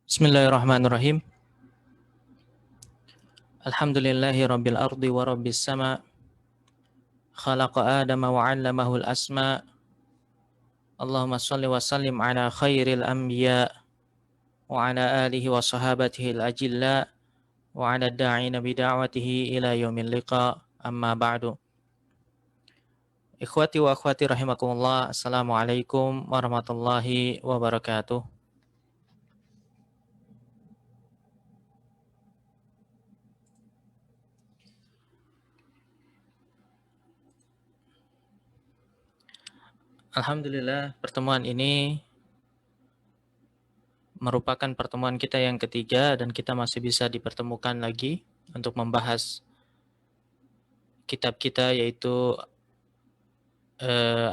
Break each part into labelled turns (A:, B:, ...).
A: Bismillahirrahmanirrahim. Alhamdulillahi rabbil ardi wa rabbis sama. Khalaqa Adama wa 'allamahul asma. Allahumma shalli wa sallim ala khairil anbiya wa ala alihi wa sahabatihi al-ajilla wa ala da'ina bida'watihi ila yaumil liqa. Amma ba'du. Ikhwati wa akhwati rahimakumullah. Assalamualaikum warahmatullahi wabarakatuh. Alhamdulillah, pertemuan ini merupakan pertemuan kita yang ketiga dan kita masih bisa dipertemukan lagi untuk membahas kitab kita yaitu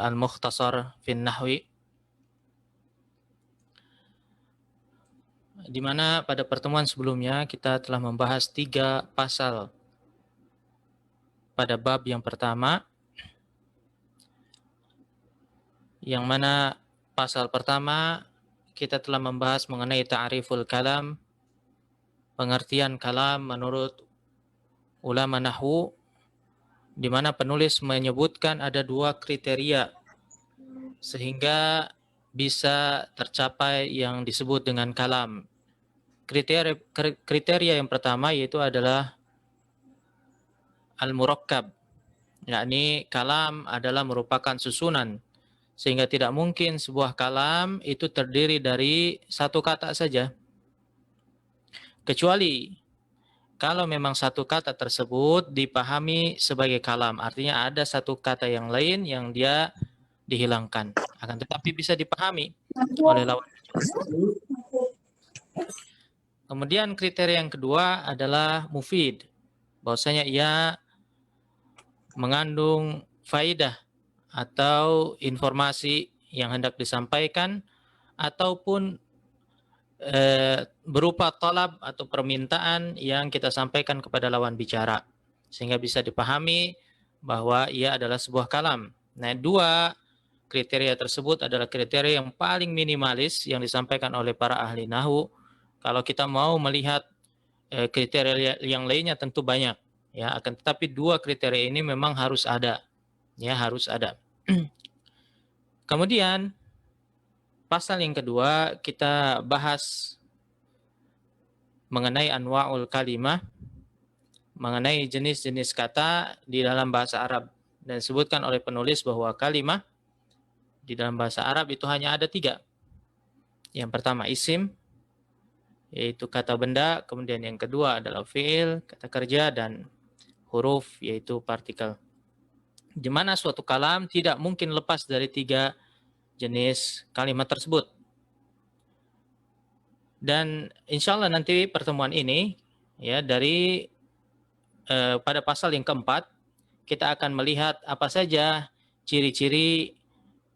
A: Al-Mukhtasar fin Nahwi, di mana pada pertemuan sebelumnya kita telah membahas 3 pasal pada bab yang pertama, yang mana pasal pertama kita telah membahas mengenai ta'riful kalam, pengertian kalam menurut ulama nahwu, di mana penulis menyebutkan ada 2 kriteria sehingga bisa tercapai yang disebut dengan kalam. Kriteria yang pertama yaitu adalah al-murakkab, yakni kalam adalah merupakan susunan, sehingga tidak mungkin sebuah kalam itu terdiri dari satu kata saja. Kecuali kalau memang satu kata tersebut dipahami sebagai kalam, artinya ada satu kata yang lain yang dia dihilangkan, akan tetapi bisa dipahami oleh lawan. Kemudian kriteria yang kedua adalah mufid, bahwasanya ia mengandung faidah atau informasi yang hendak disampaikan, ataupun berupa talab atau permintaan yang kita sampaikan kepada lawan bicara, sehingga bisa dipahami bahwa ia adalah sebuah kalam. Nah, 2 kriteria tersebut adalah kriteria yang paling minimalis yang disampaikan oleh para ahli nahwu. Kalau kita mau melihat kriteria yang lainnya tentu banyak, ya, akan tetapi 2 kriteria ini memang harus ada, ya, harus ada. Kemudian pasal yang kedua kita bahas mengenai anwa'ul kalimah, mengenai jenis-jenis kata di dalam bahasa Arab, dan disebutkan oleh penulis bahwa kalimah di dalam bahasa Arab itu hanya ada 3. Yang pertama isim, yaitu kata benda, kemudian yang kedua adalah fi'il, kata kerja, dan huruf, yaitu partikel. Di mana suatu kalam tidak mungkin lepas dari 3 jenis kalimat tersebut. Dan insya Allah nanti pertemuan ini, ya, dari pada pasal yang keempat kita akan melihat apa saja ciri-ciri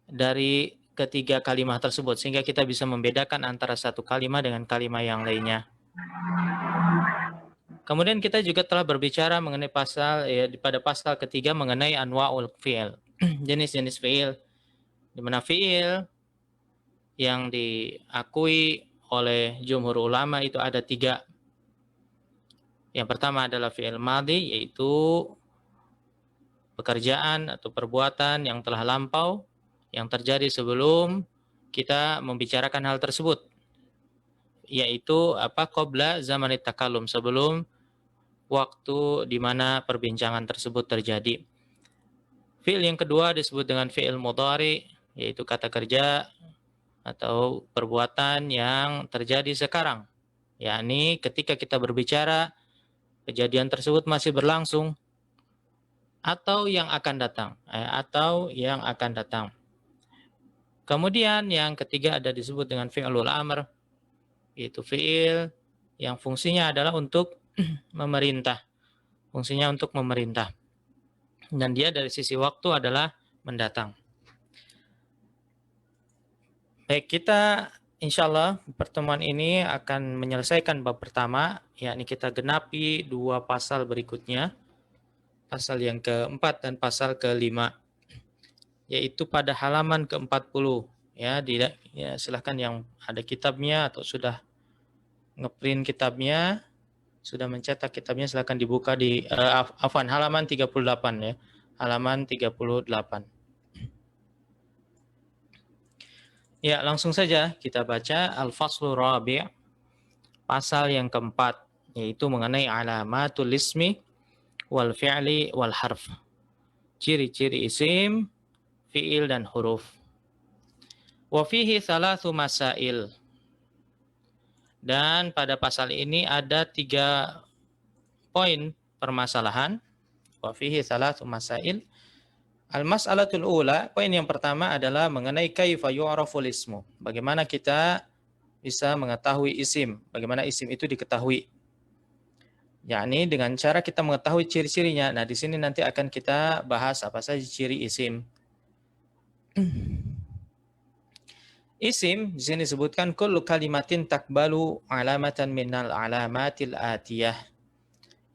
A: dari ketiga kalimat tersebut, sehingga kita bisa membedakan antara satu kalimat dengan kalimat yang lainnya. Kemudian kita juga telah berbicara mengenai pasal, ya, pada pasal ketiga mengenai anwa'ul fi'il, jenis-jenis fi'il, di mana fi'il yang diakui oleh jumhur ulama itu ada 3. Yang pertama adalah fi'il madhi, yaitu pekerjaan atau perbuatan yang telah lampau, yang terjadi sebelum kita membicarakan hal tersebut, yaitu qabla zamanit takalum, sebelum waktu di mana perbincangan tersebut terjadi. Fi'il yang kedua disebut dengan fi'il mudhari, yaitu kata kerja atau perbuatan yang terjadi sekarang, yakni ketika kita berbicara kejadian tersebut masih berlangsung atau yang akan datang. Kemudian yang ketiga ada disebut dengan fi'lul amr, yaitu fi'il yang fungsinya adalah untuk memerintah. Fungsinya untuk memerintah. Dan dia dari sisi waktu adalah mendatang. Baik, kita insya Allah pertemuan ini akan menyelesaikan bab pertama, yakni kita genapi 2 pasal berikutnya, pasal yang keempat dan pasal kelima, yaitu pada halaman ke-40. Ya, silahkan yang ada kitabnya atau sudah ngeprint kitabnya, sudah mencetak kitabnya, silakan dibuka di afwan halaman 38 ya. Halaman 38. Ya, langsung saja kita baca Al-Faslu Rabi', pasal yang keempat, yaitu mengenai alamatul ismi wal fi'li wal harf. Ciri-ciri isim, fi'il dan huruf. Wa fihi thalathu masail. Dan pada pasal ini ada 3 poin permasalahan. Wa fihi thalathu masail. Al-mas'alatul ula, poin yang pertama adalah mengenai kaifa yu'raful ismu. Bagaimana kita bisa mengetahui isim, bagaimana isim itu diketahui. Yakni dengan cara kita mengetahui ciri-cirinya. Nah, di sini nanti akan kita bahas apa saja ciri isim. Isim di sini disebutkan kullu kalimatin takbalu alamatan minal alamatil atiyah.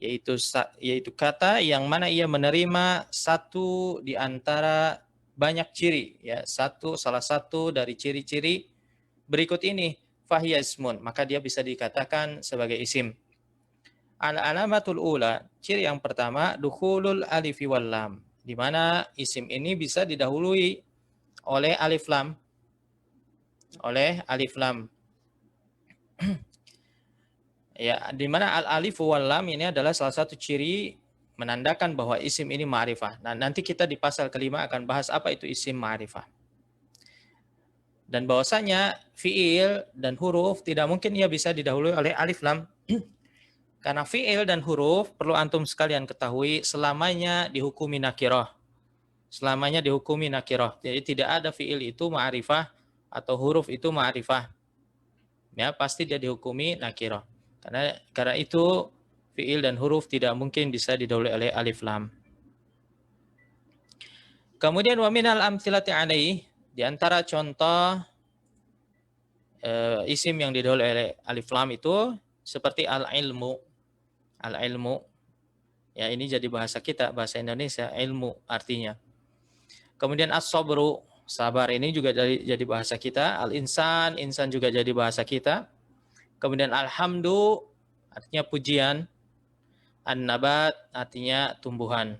A: Yaitu kata yang mana ia menerima satu di antara banyak ciri, ya, salah satu dari ciri-ciri berikut ini, fahiya ismun, maka dia bisa dikatakan sebagai isim. Al-alamatul ula, ciri yang pertama, dukhulul alifi wal lam, di mana isim ini bisa didahului oleh alif lam. Ya, di mana al-alif wal lam ini adalah salah satu ciri menandakan bahwa isim ini ma'rifah. Nah, nanti kita di pasal kelima akan bahas apa itu isim ma'rifah. Dan bahwasanya fi'il dan huruf tidak mungkin ia bisa didahului oleh alif lam. Karena fi'il dan huruf perlu antum sekalian ketahui selamanya dihukumi nakirah. Selamanya dihukumi nakirah. Jadi tidak ada fi'il itu ma'rifah atau huruf itu ma'rifah. Ya, pasti dia dihukumi nakirah. Karena itu fi'il dan huruf tidak mungkin bisa didahului oleh alif lam. Kemudian wa minal amthilati alaih, di antara contoh isim yang didahului oleh alif lam itu seperti al-ilmu. Al-ilmu. Ya, ini jadi bahasa kita, bahasa Indonesia, ilmu artinya. Kemudian as-sabru, sabar, ini juga jadi bahasa kita. Al-insan, insan juga jadi bahasa kita. Kemudian alhamdu artinya pujian. An-nabat artinya tumbuhan.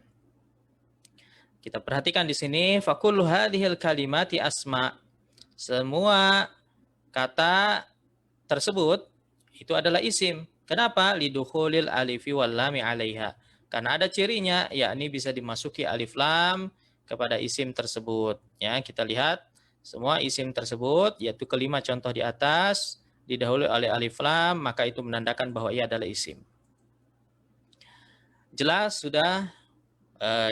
A: Kita perhatikan di sini, fakullu hadhil kalimati asma. Semua kata tersebut itu adalah isim. Kenapa? Lidukhulil alifi wal lami 'alaiha. Karena ada cirinya, yakni bisa dimasuki alif lam kepada isim tersebut. Ya, kita lihat semua isim tersebut, yaitu kelima contoh di atas, didahului oleh alif lam, maka itu menandakan bahwa ia adalah isim. Jelas sudah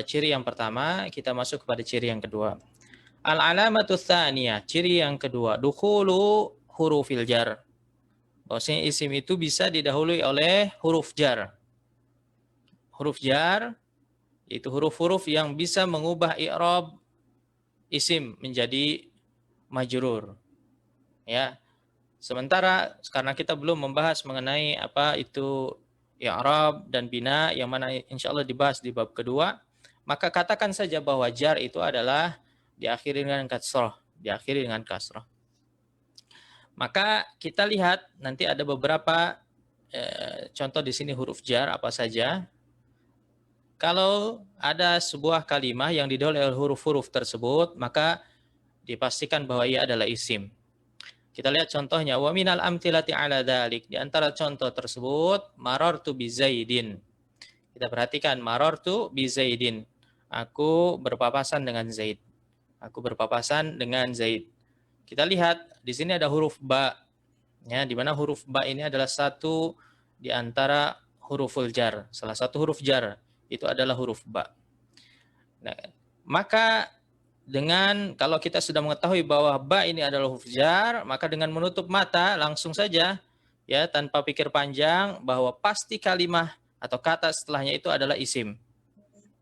A: ciri yang pertama, kita masuk kepada ciri yang kedua. Al-alamatu tsaniyah, ciri yang kedua, dukhulu hurufil jar. Bahwasanya isim itu bisa didahului oleh huruf jar. Huruf jar itu huruf-huruf yang bisa mengubah i'rab isim menjadi majrur. Ya. Sementara karena kita belum membahas mengenai apa itu i'rab dan bina yang mana insyaallah dibahas di bab kedua, maka katakan saja bahwa jar itu adalah diakhiri dengan kasrah. Maka kita lihat nanti ada beberapa contoh di sini huruf jar apa saja. Kalau ada sebuah kalimah yang didahului oleh huruf-huruf tersebut, maka dipastikan bahwa ia adalah isim. Kita lihat contohnya, wa minal amthilati ala dzalik. Di antara contoh tersebut, marartu bi Zaidin. Kita perhatikan marartu bi Zaidin. Aku berpapasan dengan Zaid. Aku berpapasan dengan Zaid. Kita lihat di sini ada huruf ba. Ya, di mana huruf ba ini adalah satu di antara huruful jar. Salah satu huruf jar itu adalah huruf ba. Nah, maka kalau kita sudah mengetahui bahwa ba ini adalah huruf jar, maka dengan menutup mata langsung saja ya tanpa pikir panjang bahwa pasti kalimah atau kata setelahnya itu adalah isim.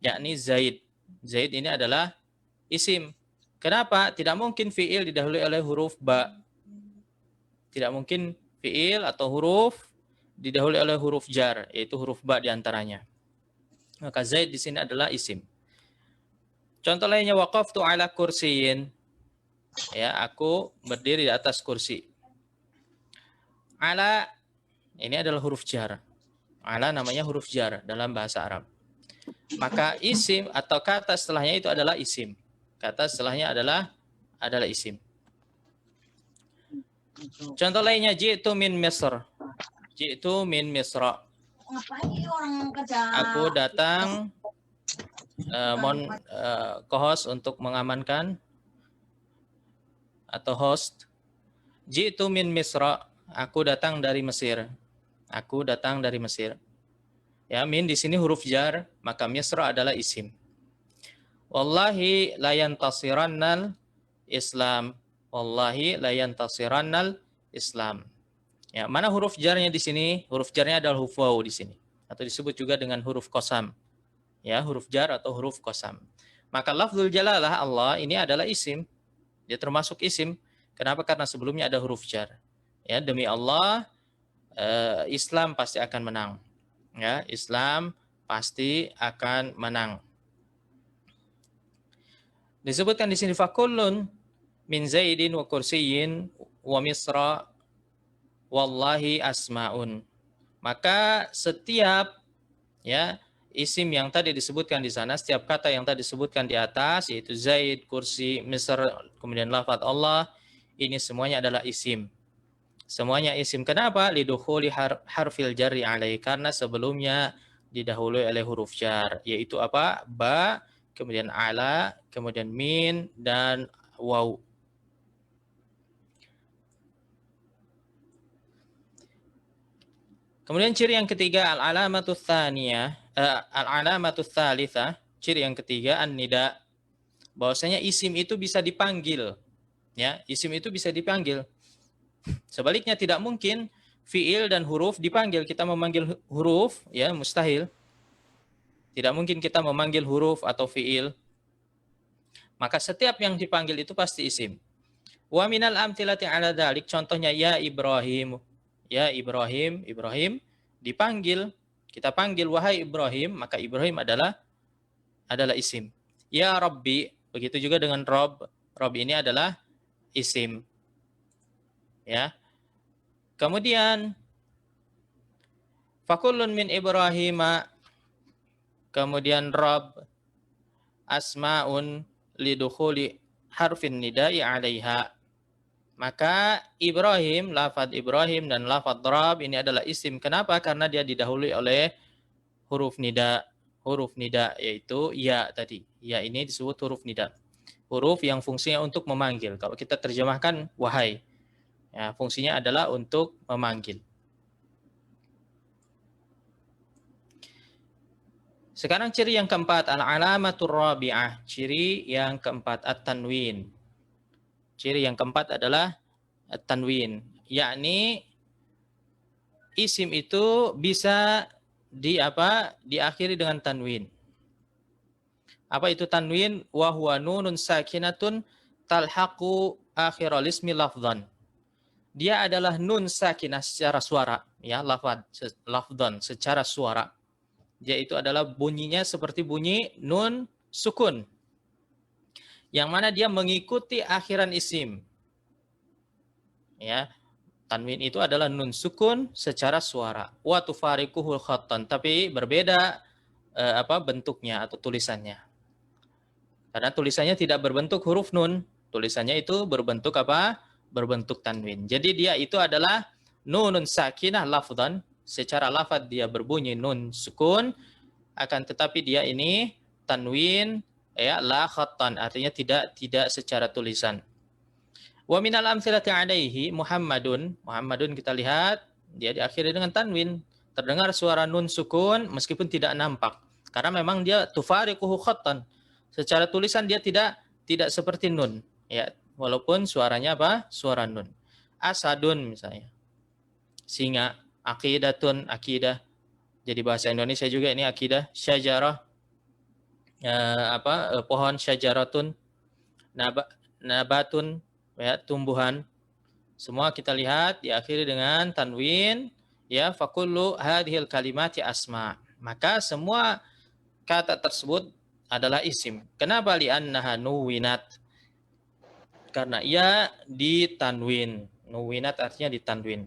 A: Yakni Zaid. Zaid ini adalah isim. Kenapa? Tidak mungkin fi'il didahului oleh huruf ba. Tidak mungkin fi'il atau huruf didahului oleh huruf jar, yaitu huruf ba diantaranya. Maka Zaid di sini adalah isim. Contoh lainnya waqaftu ala kursiyin. Ya, aku berdiri di atas kursi. Ala Ini adalah huruf jar. Ala namanya huruf jar dalam bahasa Arab. Maka isim atau kata setelahnya itu adalah isim. Kata setelahnya adalah isim. Contoh lainnya, ji'tu min Misr. Ji'tu min Misra. Aku datang co-host untuk mengamankan atau host. Ji'tu min Misra. Aku datang dari Mesir. Aku datang dari Mesir. Ya, min di sini huruf jar, maka Misra adalah isim. Wallahi la yantasirannal Islam. Wallahi la yantasirannal Islam. Ya, mana huruf jarnya di sini? Huruf jarnya adalah huruf waw di sini, atau disebut juga dengan huruf qasam. Ya, huruf jar atau huruf qasam. Maka lafzul jalalah Allah ini adalah isim. Dia termasuk isim. Kenapa? Karena sebelumnya ada huruf jar. Ya, demi Allah, Islam pasti akan menang. Ya, Islam pasti akan menang. Disebutkan di sini fakullun min Zaidin wa Kursiyin wa Misra wallahi asmaun. Maka setiap ya isim yang tadi disebutkan di sana, setiap kata yang tadi disebutkan di atas, yaitu Zaid, Kursi, Misr, kemudian lafaz Allah, ini semuanya adalah isim. Semuanya isim. Kenapa? Lidukhuli harfil jarri alaihi, karena sebelumnya didahului oleh huruf jar, yaitu apa? Ba, kemudian ala, kemudian min, dan waw. Kemudian ciri yang ketiga, al-alamatu tsaniyah, al-alamatu tsalitsah, ciri yang ketiga an-nida. Bahwasanya isim itu bisa dipanggil. Ya, isim itu bisa dipanggil. Sebaliknya tidak mungkin fiil dan huruf dipanggil. Kita memanggil huruf, ya mustahil. Tidak mungkin kita memanggil huruf atau fiil. Maka setiap yang dipanggil itu pasti isim. Wa minal amthilati ala dzalik, contohnya ya Ibrahim. Ya Ibrahim, Ibrahim dipanggil, kita panggil wahai Ibrahim, maka Ibrahim adalah isim. Ya Rabbi, begitu juga dengan Rob. Rob ini adalah isim. Ya. Kemudian fakullun min Ibrahima, kemudian Rob asmaun lidukhuli harfin nidai alaiha. Maka Ibrahim, lafaz Ibrahim dan lafaz Rob ini adalah isim. Kenapa? Karena dia didahului oleh huruf nida. Huruf nida yaitu ya tadi. Ya ini disebut huruf nida. Huruf yang fungsinya untuk memanggil. Kalau kita terjemahkan wahai, ya, fungsinya adalah untuk memanggil. Sekarang ciri yang keempat, al-alamatur rabi'ah. Ciri yang keempat, at-tanwin. Ciri yang keempat adalah at-tanwin, yakni isim itu bisa diakhiri dengan tanwin. Apa itu tanwin? Wa huwa nunun sakinatun talhaqu akhiral ismi lafdhan. Dia adalah nun sakinah secara suara, ya, lafdhan secara suara. Dia itu adalah bunyinya seperti bunyi nun sukun, yang mana dia mengikuti akhiran isim. Ya, tanwin itu adalah nun sukun secara suara. Wa tufariquhul khattan, tapi berbeda bentuknya atau tulisannya. Karena tulisannya tidak berbentuk huruf nun, tulisannya itu berbentuk apa? Berbentuk tanwin. Jadi dia itu adalah nunun sakinah lafdhan, secara lafadz dia berbunyi nun sukun, akan tetapi dia ini tanwin, ya, la khattan, artinya tidak secara tulisan. Wa minal amthilati alaihi Muhammadun. Muhammadun kita lihat dia diakhiri dengan tanwin. Terdengar suara nun sukun meskipun tidak nampak. Karena memang dia tufariquhu khattan. Secara tulisan dia tidak seperti nun, ya, walaupun suaranya apa? Suara nun. Asadun misalnya. Singa, aqidatun, akidah. Jadi bahasa Indonesia juga ini akidah. Syajarah, pohon, syajaratun, nabatun, ya, tumbuhan. Semua kita lihat diakhiri dengan tanwin, ya, fakullu hadhil kalimati asma. Maka semua kata tersebut adalah isim. Kenapa? Li'annaha nuwinat. Karena ia ditanwin. Nuwinat artinya ditanwin.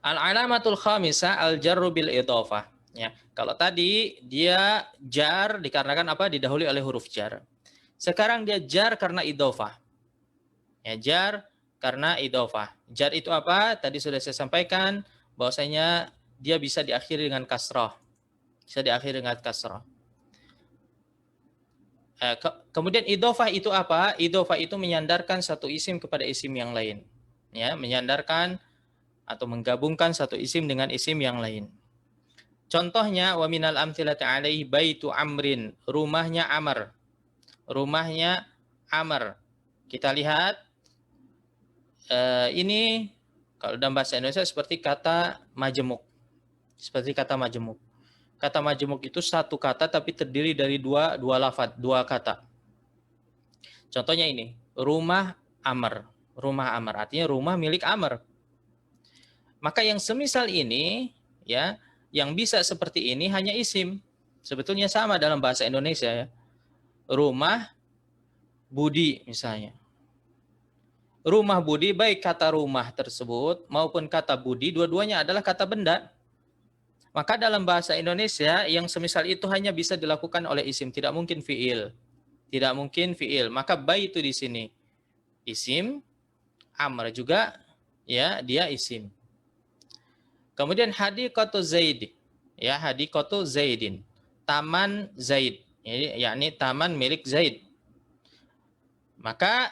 A: Al-alamatul khamisah al-jarru bil idhofah. Ya, kalau tadi dia jar dikarenakan apa? Didahului oleh huruf jar. Sekarang dia jar karena idhofah. Ya, jar karena idhofah. Jar itu apa? Tadi sudah saya sampaikan bahwasanya dia bisa diakhiri dengan kasrah. Bisa diakhiri dengan kasrah. Kemudian idhofah itu apa? Idhofah itu menyandarkan satu isim kepada isim yang lain. Ya, menyandarkan atau menggabungkan satu isim dengan isim yang lain. Contohnya wa minal amthilati alaihi baitu amrin, rumahnya Amr. Rumahnya Amr. Kita lihat ini kalau dalam bahasa Indonesia seperti kata majemuk. Seperti kata majemuk. Kata majemuk itu satu kata tapi terdiri dari dua lafaz, dua kata. Contohnya ini, rumah Amr. Rumah Amr artinya rumah milik Amr. Maka yang semisal ini ya, yang bisa seperti ini hanya isim. Sebetulnya sama dalam bahasa Indonesia ya. Rumah Budi misalnya. Rumah Budi, baik kata rumah tersebut maupun kata Budi, dua-duanya adalah kata benda. Maka dalam bahasa Indonesia yang semisal itu hanya bisa dilakukan oleh isim, tidak mungkin fiil. Tidak mungkin fiil. Maka baik itu di sini isim, Amr juga ya, dia isim. Kemudian hadiqatu Zaid. Ya, hadiqatu Zaidin. Taman Zaid. Yakni taman milik Zaid. Maka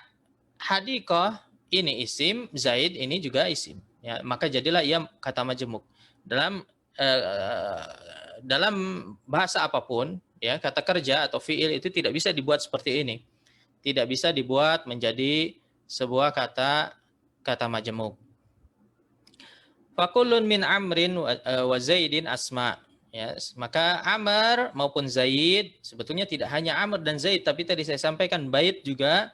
A: hadiqah ini isim, Zaid ini juga isim. Ya, maka jadilah ia kata majemuk. Dalam bahasa apapun, ya, kata kerja atau fiil itu tidak bisa dibuat seperti ini. Tidak bisa dibuat menjadi sebuah kata majemuk. Fakulun min amrin wa Zaidin asma. Ya, maka Amr maupun Zaid sebetulnya tidak hanya Amr dan Zaid, tapi tadi saya sampaikan bait juga,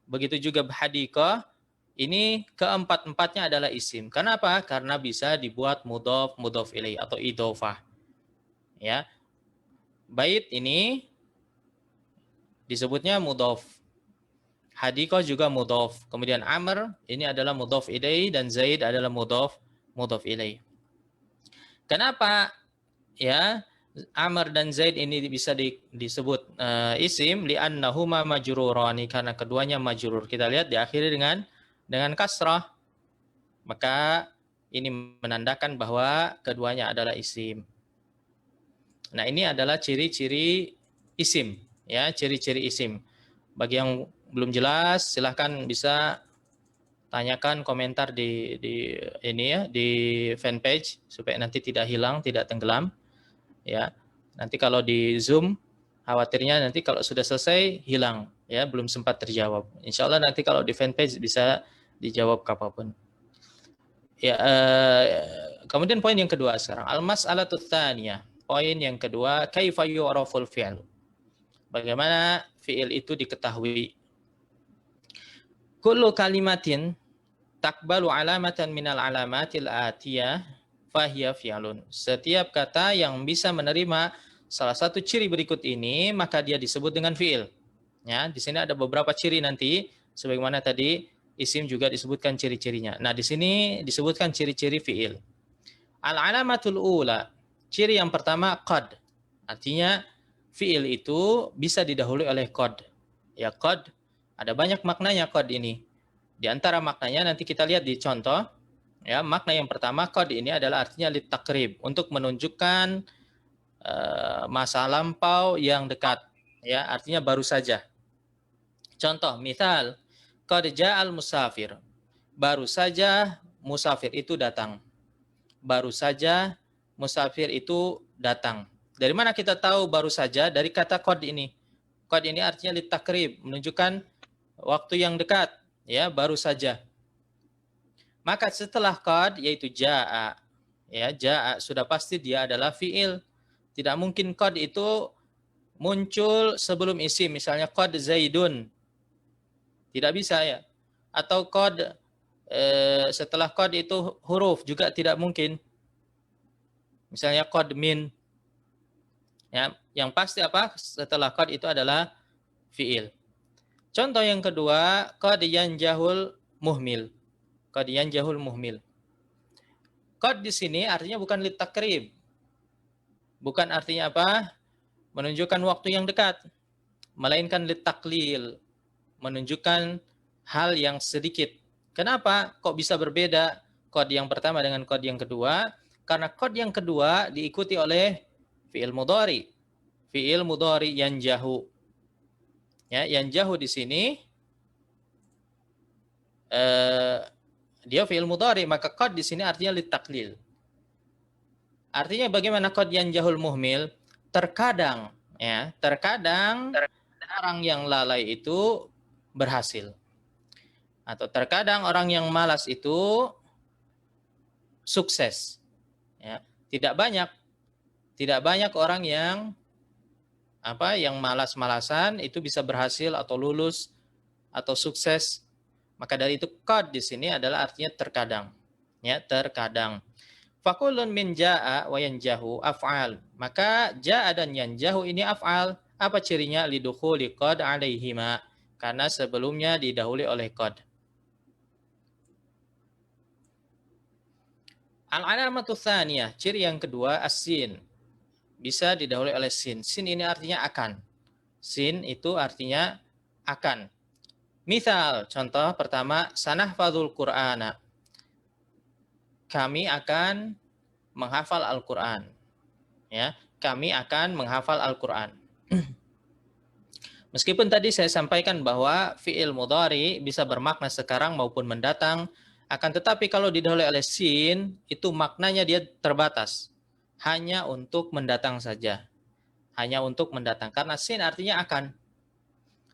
A: begitu juga hadiqah. Ini keempat-empatnya adalah isim. Kenapa? Karena bisa dibuat mudhof, mudhof ilaih atau idhofah. Ya. Bait ini disebutnya mudhof. Hadiqah juga mudhof. Kemudian Amr ini adalah mudhof ilaih dan Zaid adalah mudhof ilaih. Kenapa ya Amr dan Zaid ini bisa disebut isim li'annahuma majrurani, karena keduanya majrur. Kita lihat diakhiri dengan kasrah. Maka ini menandakan bahwa keduanya adalah isim. Nah, ini adalah ciri-ciri isim, ya, ciri-ciri isim. Bagi yang belum jelas silahkan bisa tanyakan komentar di ini ya, di fanpage supaya nanti tidak hilang, tidak tenggelam. Ya, nanti kalau di Zoom khawatirnya nanti kalau sudah selesai hilang, ya, belum sempat terjawab. Insya Allah nanti kalau di fanpage bisa dijawab kapanpun. Ya, kemudian poin yang kedua sekarang, al-mas'alatu tsaniyah. Poin yang kedua, kaifa yu'raful fi'l. Bagaimana fi'il itu diketahui? Kullu kalimatin takbalu alamatan minal alamatil atiyah fahiya fi'lun. Setiap kata yang bisa menerima salah satu ciri berikut ini, maka dia disebut dengan fi'il. Ya, di sini ada beberapa ciri nanti, sebagaimana tadi isim juga disebutkan ciri-cirinya. Nah, di sini disebutkan ciri-ciri fi'il. Al-alamatul ula, ciri yang pertama qad. Artinya fi'il itu bisa didahului oleh qad. Ya, qad ada banyak maknanya qad ini. Di antara maknanya nanti kita lihat di contoh. Ya, makna yang pertama qad ini adalah artinya litakrib, untuk menunjukkan masa lampau yang dekat. Ya, artinya baru saja. Contoh, misal qad ja'al musafir. Baru saja musafir itu datang. Baru saja musafir itu datang. Dari mana kita tahu baru saja? Dari kata qad ini. Qad ini artinya litakrib, menunjukkan waktu yang dekat, ya, baru saja. Maka setelah qad yaitu jaa, ya, jaa sudah pasti dia adalah fiil. Tidak mungkin qad itu muncul sebelum isim, misalnya qad zaidun. Tidak bisa, ya. Atau qad setelah qad itu huruf juga tidak mungkin. Misalnya qad min. Ya, yang pasti apa? Setelah qad itu adalah fiil. Contoh yang kedua, qad yanjahul muhmil. Qad yanjahul muhmil. Qad di sini artinya bukan litakrib. Bukan artinya apa? Menunjukkan waktu yang dekat. Melainkan litaklil. Menunjukkan hal yang sedikit. Kenapa? Kok bisa berbeda qad yang pertama dengan qad yang kedua? Karena qad yang kedua diikuti oleh fi'il mudhari. Fi'il mudhari yanjahu. Ya, yanjahu di sini dia fi'il mudhari, maka qad di sini artinya litaklil. Artinya bagaimana qad yanjahul muhmil? Terkadang ya, terkadang orang yang lalai itu berhasil. Atau terkadang orang yang malas itu sukses. Ya, tidak banyak orang yang malas-malasan itu bisa berhasil atau lulus atau sukses. Maka dari itu qad di sini adalah artinya terkadang. Ya, terkadang. Fakulun min ja'a wa yanjahu af'al. Maka ja'a dan yanjahu ini af'al. Apa cirinya? Lidukhuli qad alaihima. Karena sebelumnya didahului oleh qad. Al-alamatu tsaniyah, ciri yang kedua as-sin. Bisa didahului oleh sin. Sin ini artinya akan. Sin itu artinya akan. Misal, contoh pertama, sanahfadzul Qur'ana. Kami akan menghafal Al-Qur'an. Ya, kami akan menghafal Al-Qur'an. Meskipun tadi saya sampaikan bahwa fi'il mudhari bisa bermakna sekarang maupun mendatang, akan tetapi kalau didahului oleh sin, itu maknanya dia terbatas. Hanya untuk mendatang saja. Hanya untuk mendatang. Karena sin artinya akan.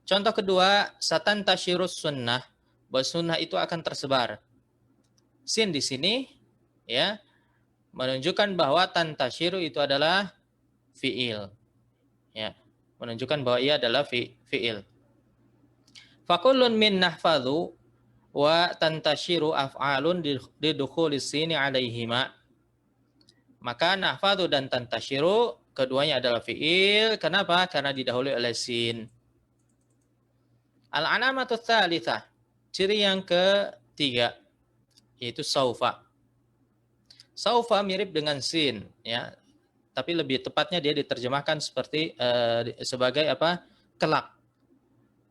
A: Contoh kedua, satan tasyirus sunnah. Bahwa sunnah itu akan tersebar. Sin di sini ya menunjukkan bahwa tantasyiru itu adalah fi'il. Ya, menunjukkan bahwa ia adalah fi'il. Fakullun min nahfadhu wa tantasyiru af'alun didukhulis sini alaihima. Maka nahfadhu dan tantasyiru keduanya adalah fi'il. Kenapa? Karena didahului oleh sin. Al-alamatu tsalitsah, ciri yang ketiga, yaitu saufa. Saufa mirip dengan sin, ya, tapi lebih tepatnya dia diterjemahkan seperti sebagai apa? Kelak.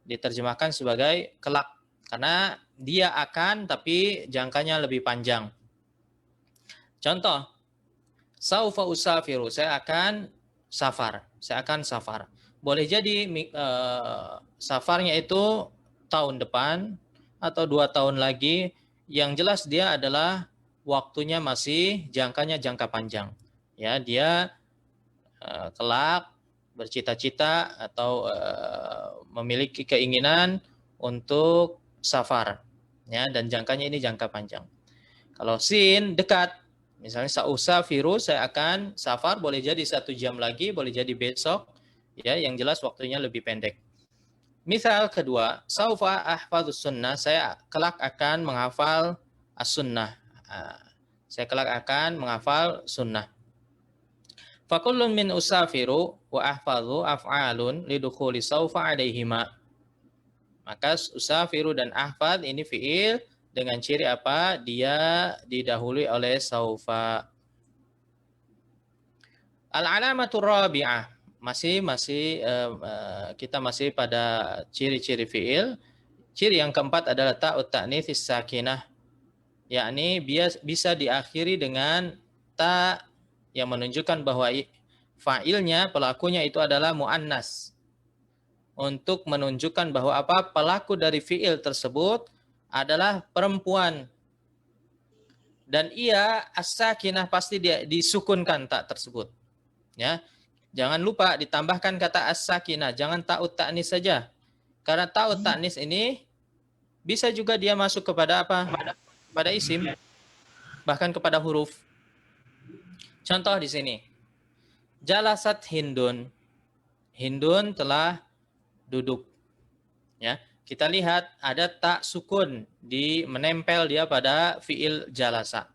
A: Diterjemahkan sebagai kelak karena dia akan tapi jangkanya lebih panjang. Contoh, saufa usafiru, saya akan safar. Saya akan safar. Boleh jadi safarnya itu tahun depan atau 2 tahun lagi. Yang jelas dia adalah waktunya masih jangkanya jangka panjang. Ya, dia kelak bercita-cita atau memiliki keinginan untuk safar. Ya, dan jangkanya ini jangka panjang. Kalau sin dekat, misalnya sausafiru, saya akan safar, boleh jadi 1 jam lagi, boleh jadi besok. Ya, yang jelas waktunya lebih pendek. Misal kedua, saufa ahfadzus sunnah, saya kelak akan menghafal as-sunnah. Saya kelak akan menghafal sunnah. Fakullun min usafiru wa ahfadzu af'alun lidukhuli saufa alaihima. Maka usafiru dan ahfad ini fi'il dengan ciri apa? Dia didahului oleh saufa. Al-alamatur rabi'ah. Kita masih pada ciri-ciri fi'il. Ciri yang keempat adalah ta'ut ta'nitsis sakinah. Yakni bisa diakhiri dengan ta yang menunjukkan bahwa fa'ilnya, pelakunya itu adalah mu'annas. Untuk menunjukkan bahwa apa? Pelaku dari fi'il tersebut adalah perempuan. Dan ia as-sakinah, pasti dia disukunkan tak tersebut. Ya. Jangan lupa ditambahkan kata as-sakinah, jangan ta'ut ta'nis saja. Karena ta'ut ta'nis ini bisa juga dia masuk kepada apa? Pada isim, bahkan kepada huruf. Contoh di sini. Jalasat Hindun. Hindun telah duduk. Ya, kita lihat ada tak sukun menempel dia pada fiil jalasa.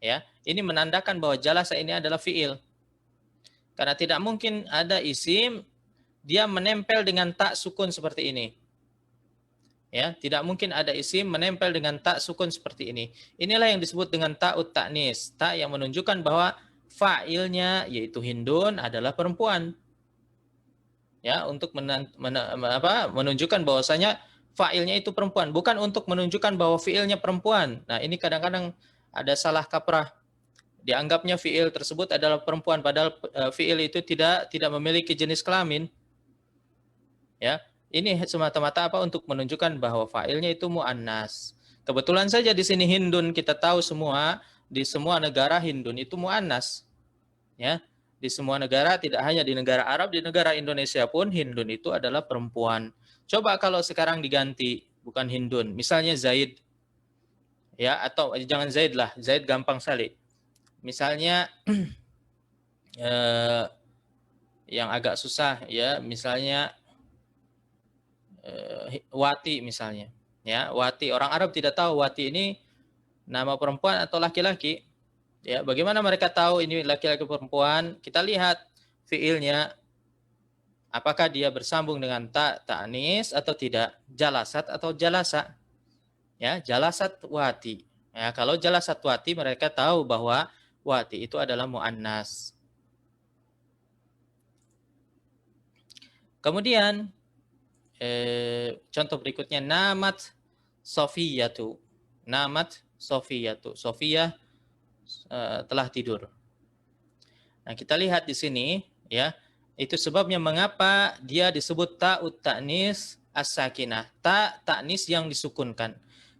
A: Ya, ini menandakan bahwa jalasa ini adalah fiil. Karena tidak mungkin ada isim dia menempel dengan tak sukun seperti ini. Ya, tidak mungkin ada isim menempel dengan ta sukun seperti ini. Inilah yang disebut dengan ta'ut ta'nis, ta yang menunjukkan bahwa fa'ilnya yaitu Hindun adalah perempuan. Ya, untuk menunjukkan bahwasanya fa'ilnya itu perempuan, bukan untuk menunjukkan bahwa fi'ilnya perempuan. Nah, ini kadang-kadang ada salah kaprah. Dianggapnya fi'il tersebut adalah perempuan, padahal fi'il itu tidak memiliki jenis kelamin. Ya, ini semata-mata apa, untuk menunjukkan bahwa fa'ilnya itu mu'annas. Kebetulan saja di sini Hindun, kita tahu semua di semua negara Hindun itu mu'annas. Ya, di semua negara, tidak hanya di negara Arab, di negara Indonesia pun Hindun itu adalah perempuan. Coba kalau sekarang diganti bukan Hindun, misalnya Zaid, ya, atau jangan Zaid lah, Zaid gampang sekali. Misalnya yang agak susah, ya, misalnya Wati misalnya, ya, Wati, orang Arab tidak tahu Wati ini nama perempuan atau laki-laki. Ya, bagaimana mereka tahu ini laki-laki perempuan? Kita lihat fiilnya, apakah dia bersambung dengan ta ta'nis atau tidak, jalasat atau jalasa. Ya, jalasat wati. Ya, kalau jalasat wati mereka tahu bahwa wati itu adalah muannas. Kemudian contoh berikutnya, namat Sofiyatu. Namat Sofiyatu. Sofiyah telah tidur. Nah, kita lihat di sini, ya, itu sebabnya mengapa dia disebut ta'ut ta'nis as-sakinah, ta ta'nis yang disukunkan.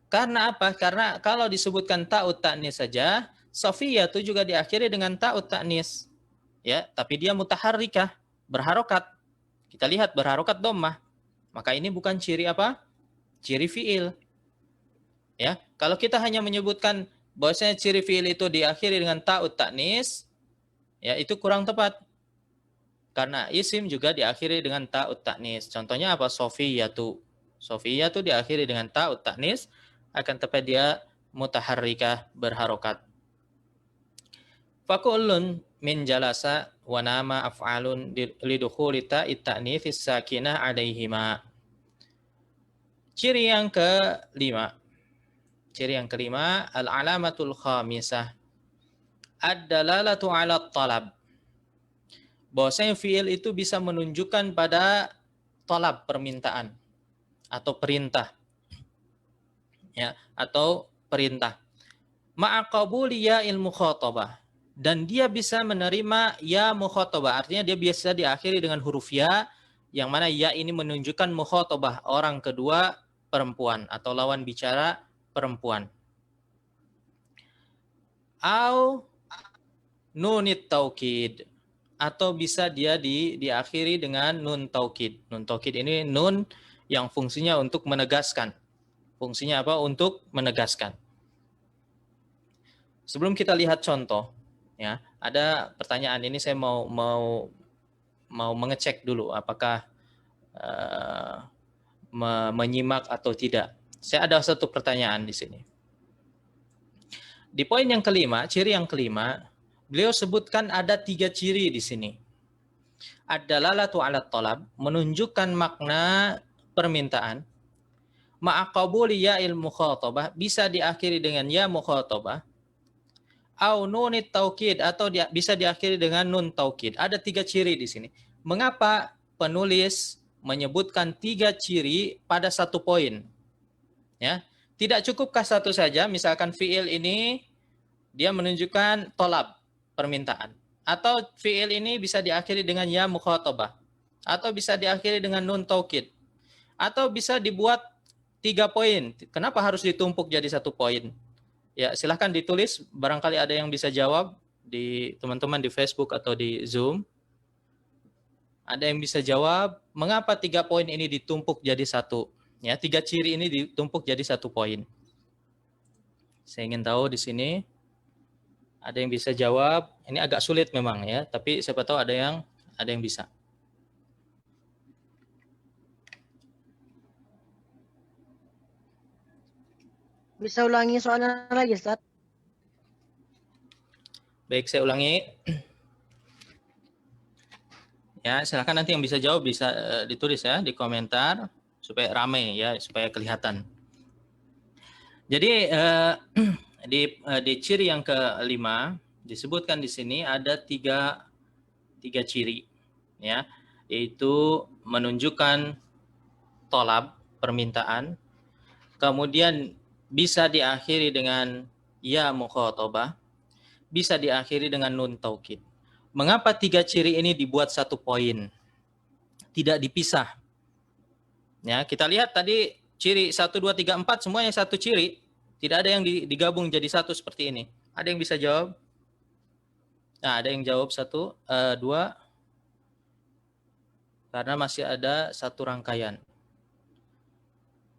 A: Karena apa? Karena kalau disebutkan ta'ut ta'nis saja, Sofiyah itu juga diakhiri dengan ta'ut ta'nis. Ya, tapi dia mutaharrikah, berharokat. Kita lihat berharokat dhammah. Maka ini bukan ciri apa? Ciri fiil. Ya, kalau kita hanya menyebutkan bahwasanya ciri fiil itu diakhiri dengan ta'ut ta'nis, ya, itu kurang tepat. Karena isim juga diakhiri dengan ta'ut ta'nis. Contohnya apa? Sofiyatu. Sofiyatu diakhiri dengan ta'ut ta'nis, akan tepat dia mutaharrikah, berharokat. Fakullun min jalasa wa nama af'alun lidukhuli ta'it ta'nitsis sakinah alaihima. Ciri yang kelima. Ciri yang kelima, al-alamatul khamisah. Ad-dalalatu 'ala talab. Bahwasanya fiil itu bisa menunjukkan pada talab, permintaan atau perintah. Ya, atau perintah. Ma'aqabuli ya il mukhatabah. Dan dia bisa menerima ya mukhatabah. Artinya dia biasa diakhiri dengan huruf ya, yang mana ya ini menunjukkan mukhatabah, orang kedua perempuan atau lawan bicara perempuan. Au nunit taukid, atau bisa dia diakhiri dengan nun taukid. Nun taukid ini nun yang fungsinya untuk menegaskan. Fungsinya apa? Untuk menegaskan. Sebelum kita lihat contoh, ya, ada pertanyaan ini, saya mau mengecek dulu apakah menyimak atau tidak. Saya ada satu pertanyaan di sini. Di poin yang kelima, ciri yang kelima, beliau sebutkan ada 3 ciri di sini. Ad-dalalatu 'ala talab, menunjukkan makna permintaan. Ma'aqabuli ya'il mukhatabah, bisa diakhiri dengan ya mukhatabah. Au nunit taukid, atau bisa diakhiri dengan nun taukid. Ada 3 ciri di sini. Mengapa penulis menyebutkan 3 ciri pada satu poin? Ya, tidak cukupkah satu saja? Misalkan fiil ini dia menunjukkan tolab, permintaan. Atau fiil ini bisa diakhiri dengan ya mukhatabah. Atau bisa diakhiri dengan nun taukid. Atau bisa dibuat 3 poin. Kenapa harus ditumpuk jadi satu poin? Ya, silahkan ditulis. Barangkali ada yang bisa jawab di teman-teman di Facebook atau di Zoom. Ada yang bisa jawab mengapa 3 poin ini ditumpuk jadi satu? Ya, 3 ciri ini ditumpuk jadi satu poin. Saya ingin tahu di sini. Ada yang bisa jawab? Ini agak sulit memang ya, tapi siapa tahu ada yang bisa.
B: Bisa ulangi soalnya lagi, Ustaz?
A: Baik, saya ulangi. Ya, silakan nanti yang bisa jawab bisa ditulis ya di komentar supaya ramai ya, supaya kelihatan. Jadi di ciri yang kelima disebutkan di sini ada tiga ciri ya, yaitu menunjukkan tolab, permintaan, kemudian bisa diakhiri dengan ya mukhatabah, bisa diakhiri dengan nun taukid. Mengapa tiga ciri ini dibuat satu poin, tidak dipisah? Ya, kita lihat tadi ciri 1, 2, 3, 4 semuanya satu ciri. Tidak ada yang digabung jadi satu seperti ini. Ada yang bisa jawab? Nah, ada yang jawab 1, 2, karena masih ada satu rangkaian.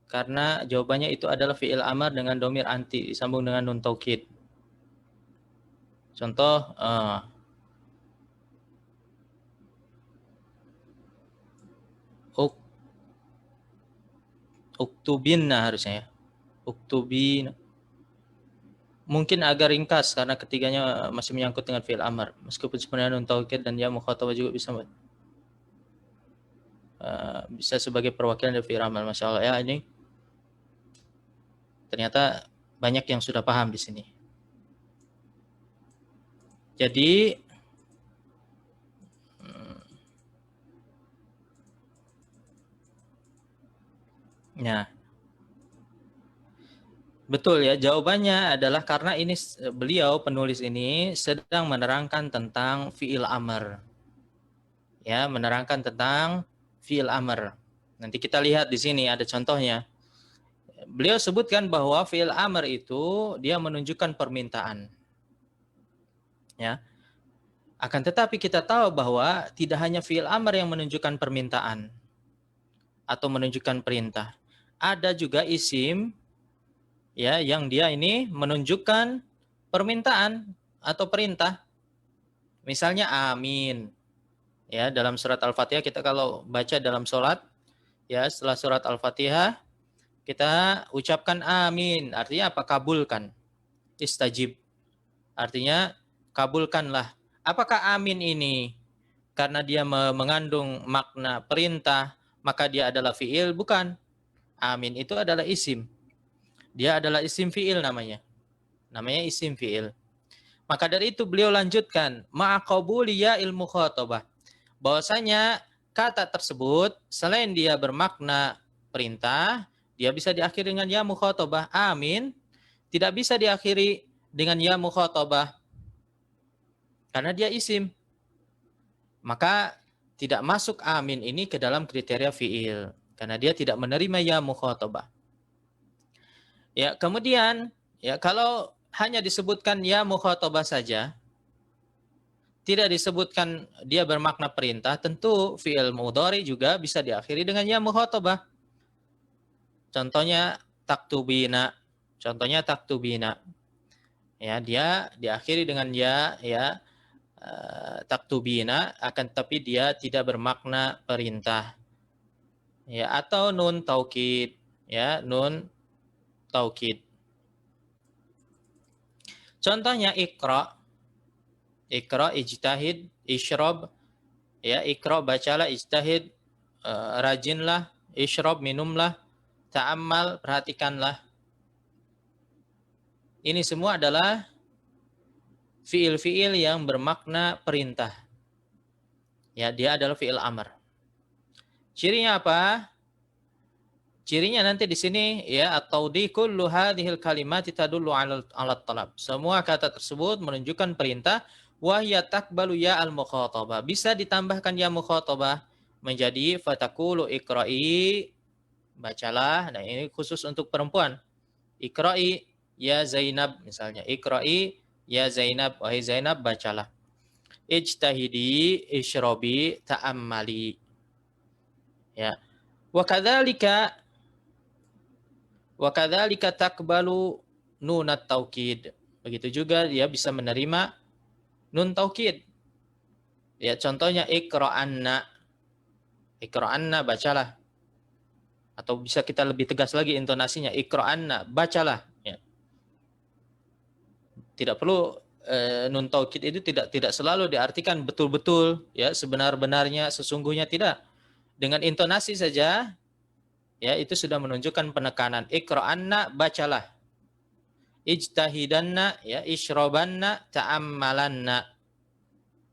A: Karena jawabannya itu adalah fi'il amar dengan domir anti disambung dengan nun taukid. Contoh, uktubinna harusnya ya. Uktubin. Mungkin agak ringkas karena ketiganya masih menyangkut dengan fi'il amar. Meskipun sebenarnya nun taukid dan ya mukhatabah juga bisa sebagai perwakilan dari fi'il amar. Masya Allah ya, ini ternyata banyak yang sudah paham di sini. Jadi ya, betul ya, jawabannya adalah karena ini beliau penulis ini sedang menerangkan tentang fi'il amr. Ya, menerangkan tentang fi'il amr. Nanti kita lihat di sini ada contohnya. Beliau sebutkan bahwa fi'il amr itu dia menunjukkan permintaan. Ya. Akan tetapi kita tahu bahwa tidak hanya fi'il amr yang menunjukkan permintaan atau menunjukkan perintah. Ada juga isim ya yang dia ini menunjukkan permintaan atau perintah. Misalnya amin. Ya, dalam surat Al-Fatihah kita kalau baca dalam sholat ya, setelah surat Al-Fatihah kita ucapkan amin. Artinya apa? Kabulkan. Istajib. Artinya kabulkanlah. Apakah amin ini karena dia mengandung makna perintah maka dia adalah fi'il? Bukan. Amin itu adalah isim. Dia adalah isim fi'il namanya. Namanya isim fi'il. Maka dari itu beliau lanjutkan ma'aqabuli ya ilmu khatabah. Bahwasanya kata tersebut selain dia bermakna perintah, dia bisa diakhiri dengan ya mukhatabah. Amin tidak bisa diakhiri dengan ya mukhatabah karena dia isim. Maka tidak masuk amin ini ke dalam kriteria fi'il karena dia tidak menerima ya mukhatabah. Ya, kemudian ya kalau hanya disebutkan ya mukhatabah saja, tidak disebutkan dia bermakna perintah, tentu fi'il mudhari juga bisa diakhiri dengan ya mukhatabah. Contohnya taktubina. Contohnya taktubina. Ya, dia diakhiri dengan ya taktubina, akan tapi dia tidak bermakna perintah. Ya, atau nun taukid, ya, nun taukid. Contohnya ikra. Ikra, ijtahid, isyrab. Ya, ikra bacalah, ijtahid rajinlah, isyrab minumlah, ta'ammal perhatikanlah. Ini semua adalah fiil-fiil yang bermakna perintah. Ya, dia adalah fiil amr. Cirinya apa? Cirinya nanti di sini ya at-tawdi kullu hadhil kalimat tadullu 'ala talab. Semua kata tersebut menunjukkan perintah wa hiya taqbalu ya al-mukhatabah. Bisa ditambahkan ya mukhatabah menjadi fataqulu iqra'i, bacalah. Nah, ini khusus untuk perempuan. Iqra'i ya Zainab misalnya. Iqra'i ya Zainab, wahai Zainab bacalah. Ijtahidi, isyrabi, ta'ammali. Ya. Wa kadzalika taqbalu nunat taukid. Begitu juga dia bisa menerima nun taukid. Ya, contohnya iqra'anna. Iqra'anna bacalah. Atau bisa kita lebih tegas lagi intonasinya, iqra'anna bacalah. Ya. Tidak perlu nun taukid itu tidak selalu diartikan betul-betul ya sebenar-benarnya sesungguhnya, tidak. Dengan intonasi saja ya itu sudah menunjukkan penekanan. Iqra'anna, bacalah. Ijtahidanna, ya isyrabanna, ta'ammalanna.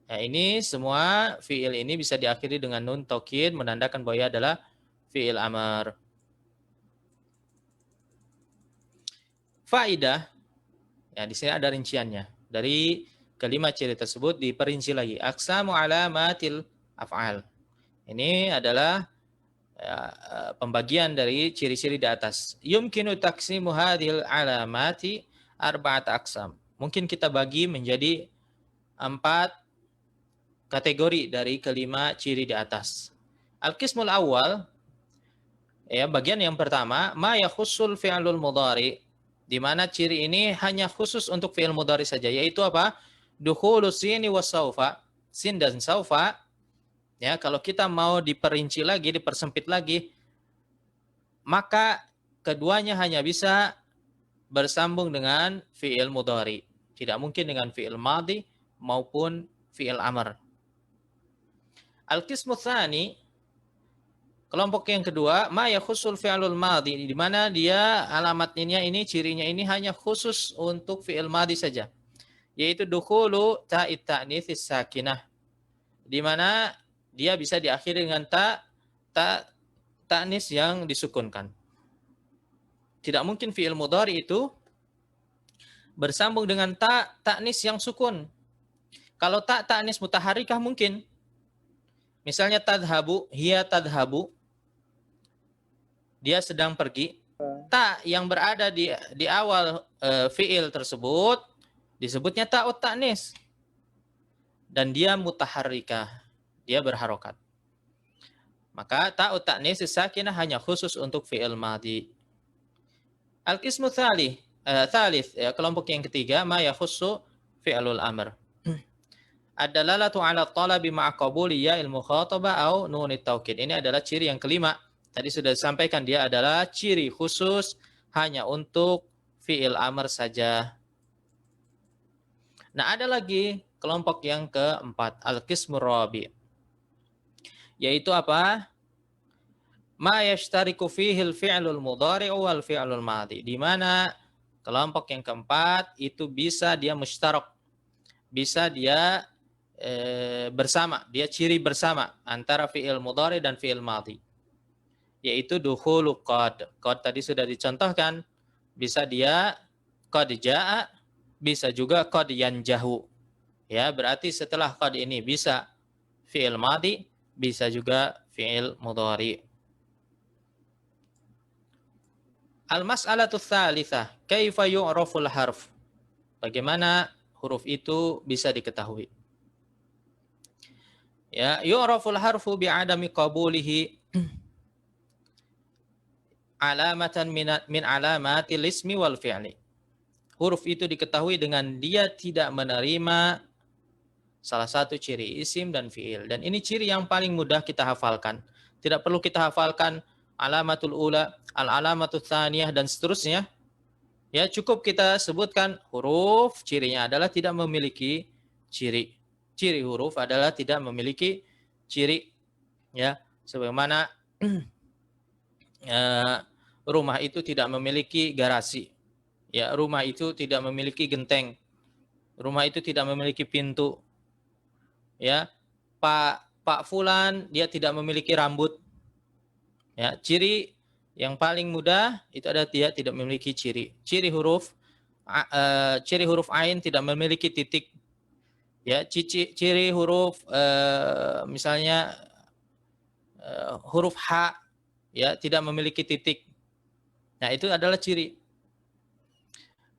A: Ya, ini semua fiil ini bisa diakhiri dengan nun taukid menandakan bahwa ia adalah fiil amar. Faidah, ya di sini ada rinciannya. Dari kelima ciri tersebut diperinci lagi. Aqsamu alamatil af'al. Ini adalah ya, pembagian dari ciri-ciri di atas. Yumkinu taksimu hadhil alamati arba'at aqsam. Mungkin kita bagi menjadi 4 kategori dari kelima ciri di atas. Al-qismul awal, ya bagian yang pertama, ma yakhussul fi'lul mudhari, di mana ciri ini hanya khusus untuk fi'il mudhari saja, yaitu apa? Dukhulus sini was saufa, sin dan saufa. Ya, kalau kita mau diperinci lagi, dipersempit lagi, maka keduanya hanya bisa bersambung dengan fi'il mudhari. Tidak mungkin dengan fi'il madhi maupun fi'il amr. Al-qismu tsani, kelompok yang kedua, ma yakhussul fi'lul madhi, di mana dia alamatnya ini, cirinya ini hanya khusus untuk fi'il madhi saja, yaitu dukhulu ta'it ta'nitsis sakinah, di mana dia bisa diakhiri dengan ta'nis yang disukunkan. Tidak mungkin fi'il mudhari itu bersambung dengan ta'nis yang sukun. Kalau ta'nis mutaharikah mungkin. Misalnya tadhabu, hiya tadhabu, dia sedang pergi. Ta yang berada di awal fiil tersebut disebutnya ta'ut ta'nis. Dan dia mutaharrikah, dia berharokat. Maka ta'ut ta'nis sakinah hanya khusus untuk fiil madhi. Al-qismu thalith, ya, kelompok yang ketiga, ma yakhussu fi'lul amr. Ad-dalalatu 'ala talabi ma'a qabuli ya'il mukhatabah au nunit taukid. Ini adalah ciri yang kelima. Tadi sudah disampaikan dia adalah ciri khusus hanya untuk fi'il amr saja. Nah, ada lagi kelompok yang keempat, al-qismu rabi'. Yaitu apa? Ma yashtariku fihil fi'lul mudhari'u wal fi'lul madhi. Di mana kelompok yang keempat itu bisa dia mushtarak. Bisa dia bersama, dia ciri bersama antara fi'il mudhari dan fi'il madhi, yaitu dukhulu qad. Qad tadi sudah dicontohkan, bisa dia qad jaa, bisa juga qad yanjahu. Ya, berarti setelah qad ini bisa fi'il madhi, bisa juga fi'il mudhari. Al-mas'alatu tsalitsah, kaifa yu'raful harf? Bagaimana huruf itu bisa diketahui? Ya, yu'raful harfu bi'adami qabulihi alamatan min alamatil ismi wal fi'li. Huruf itu diketahui dengan dia tidak menerima salah satu ciri isim dan fi'il. Dan ini ciri yang paling mudah kita hafalkan. Tidak perlu kita hafalkan alamatul ula, al-alamatul tsaniyah dan seterusnya. Ya, cukup kita sebutkan huruf, cirinya adalah tidak memiliki ciri. Ciri huruf adalah tidak memiliki ciri, ya, sebagaimana rumah itu tidak memiliki garasi, ya, rumah itu tidak memiliki genteng, rumah itu tidak memiliki pintu, ya, Pak Fulan dia tidak memiliki rambut, ya, ciri yang paling mudah itu adalah dia tidak memiliki ciri. Ciri huruf ain tidak memiliki titik. Ya, ciri huruf misalnya huruf H, ya, tidak memiliki titik. Nah, itu adalah ciri.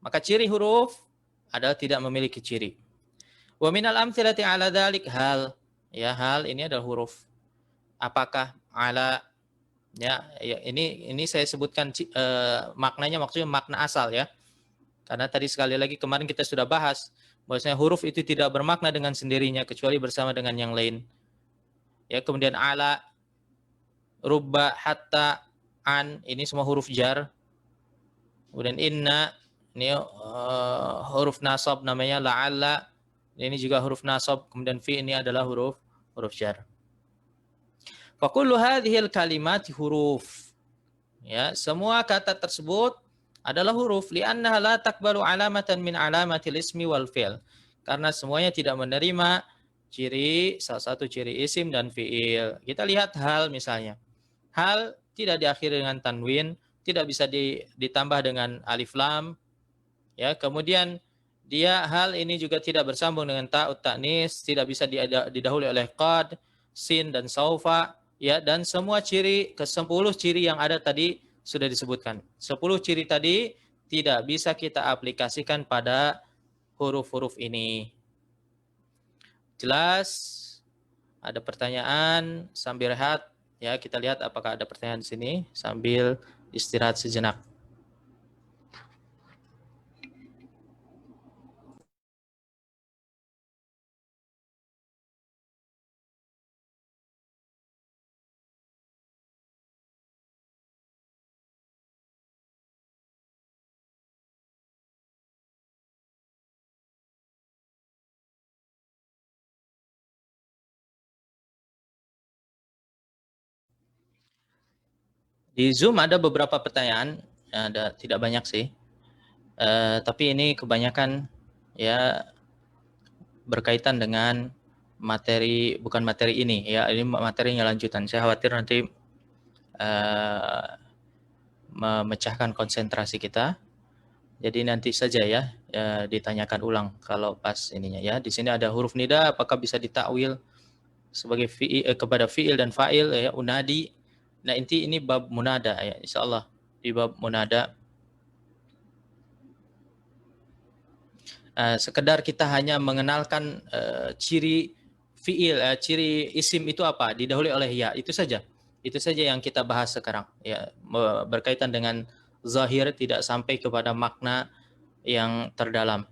A: Maka ciri huruf adalah tidak memiliki ciri. Wa minal amthilati 'ala dzalik hal. Ya, hal ini adalah huruf. Apakah ala, ya, ini saya sebutkan maknanya, maksudnya makna asal, ya. Karena tadi sekali lagi kemarin kita sudah bahas bahwasanya huruf itu tidak bermakna dengan sendirinya kecuali bersama dengan yang lain. Ya, kemudian ala, rubba, hatta, an, ini semua huruf jar. Kemudian inna, ini huruf nasab namanya, la'alla, ini juga huruf nasab. Kemudian fi, ini adalah huruf jar. Fa kullu hadhil kalimati huruf. Ya, semua kata tersebut adalah huruf li'annaha la taqbalu alamatan min alamatil ismi wal fi'l. Karena semuanya tidak menerima salah satu ciri isim dan fi'il. Kita lihat hal misalnya. Hal tidak diakhiri dengan tanwin, tidak bisa ditambah dengan alif lam, ya. Kemudian hal ini juga tidak bersambung dengan ta'ut ta'nis, tidak bisa didahului oleh qad, sin dan saufa, ya, dan semua ke-10 ciri yang ada tadi sudah disebutkan. 10 ciri tadi tidak bisa kita aplikasikan pada huruf-huruf ini. Jelas? Ada pertanyaan sambil rehat, ya, kita lihat apakah ada pertanyaan di sini sambil istirahat sejenak. Di Zoom ada beberapa pertanyaan, ada tidak banyak sih, tapi ini kebanyakan ya berkaitan dengan bukan materi ini ya, ini materinya lanjutan. Saya khawatir nanti memecahkan konsentrasi kita. Jadi nanti saja ya, ditanyakan ulang kalau pas ininya ya. Di sini ada huruf nida, apakah bisa ditakwil sebagai kepada fiil dan fa'il ya, unadi. Nah, ini bab munada ya, insyaallah di bab munada. Sekedar kita hanya mengenalkan ciri fiil, ciri isim itu apa, didahului oleh ya, itu saja. Itu saja yang kita bahas sekarang ya, berkaitan dengan zahir, tidak sampai kepada makna yang terdalam.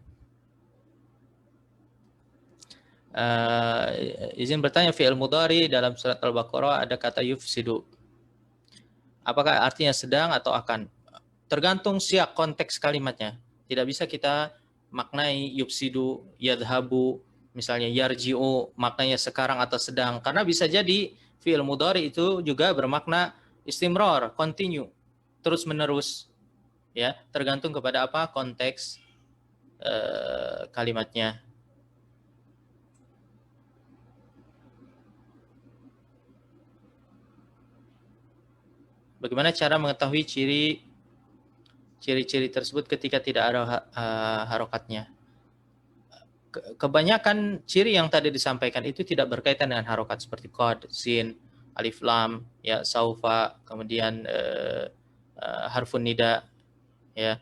A: Izin bertanya, fi'il mudhari dalam surat Al-Baqarah ada kata yufsidu. Apakah artinya sedang atau akan? Tergantung siak konteks kalimatnya. Tidak bisa kita maknai yufsidu, yadhabu, misalnya yarji'u, maknanya sekarang atau sedang. Karena bisa jadi fi'il mudhari itu juga bermakna istimrar, continue, terus menerus. Ya, tergantung kepada apa konteks kalimatnya. Bagaimana cara mengetahui ciri-ciri tersebut ketika tidak ada harokatnya? Kebanyakan ciri yang tadi disampaikan itu tidak berkaitan dengan harokat seperti qad, sin, alif lam, ya, saufa, kemudian harfun nida, ya,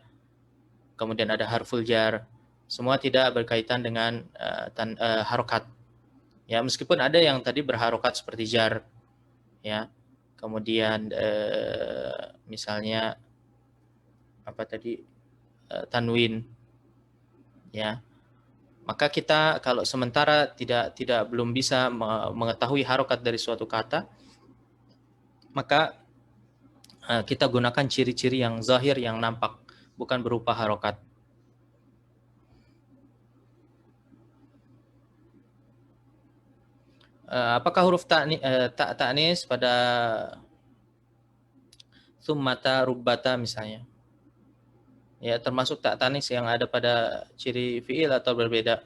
A: kemudian ada harful jar, semua tidak berkaitan dengan harokat. Ya, meskipun ada yang tadi berharokat seperti jar, ya, kemudian misalnya apa tadi tanwin, ya, maka kita kalau sementara tidak belum bisa mengetahui harokat dari suatu kata, maka kita gunakan ciri-ciri yang zahir, yang nampak, bukan berupa harokat. Apakah huruf ta'nis pada summata, rubbata misalnya, ya, termasuk tak tanis yang ada pada ciri fiil atau berbeda?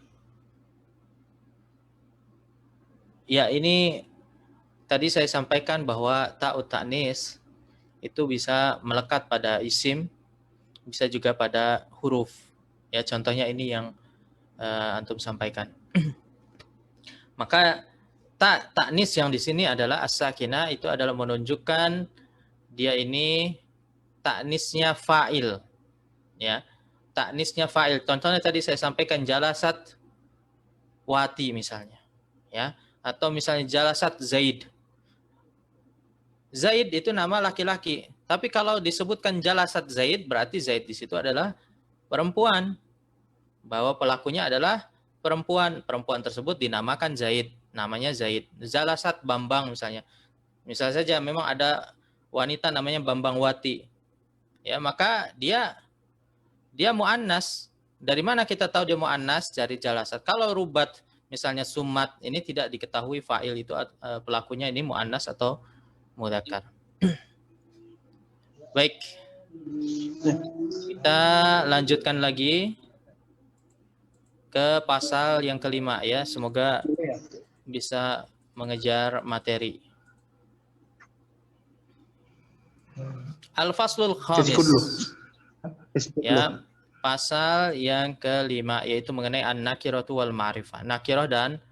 A: Ya, ini tadi saya sampaikan bahwa ta'ut ta'nis itu bisa melekat pada isim, bisa juga pada huruf. Ya, contohnya ini yang antum sampaikan. Maka ta'nis yang di sini adalah as-sakinah, itu adalah menunjukkan dia ini ta'nisnya fa'il. Ya, ta'nisnya fa'il. Contohnya tadi saya sampaikan jalasat wati misalnya, ya, atau misalnya jalasat Zaid. Zaid itu nama laki-laki, tapi kalau disebutkan jalasat Zaid berarti Zaid di situ adalah perempuan, bahwa pelakunya adalah perempuan. Perempuan tersebut dinamakan Zaid, namanya Zaid. Jalasat Bambang misalnya. Misal saja memang ada wanita namanya Bambang Wati, ya, maka dia muannas. Dari mana kita tahu dia muannas? Dari jalasat. Kalau rubat misalnya sumat, ini tidak diketahui fa'il itu pelakunya ini muannas atau mudzakkar. Baik, kita lanjutkan lagi ke pasal yang kelima ya. Semoga bisa mengejar materi. Al-Faslul Khamis. Ya, pasal yang kelima yaitu mengenai an-nakiratu wal ma'rifah. Nakirah dan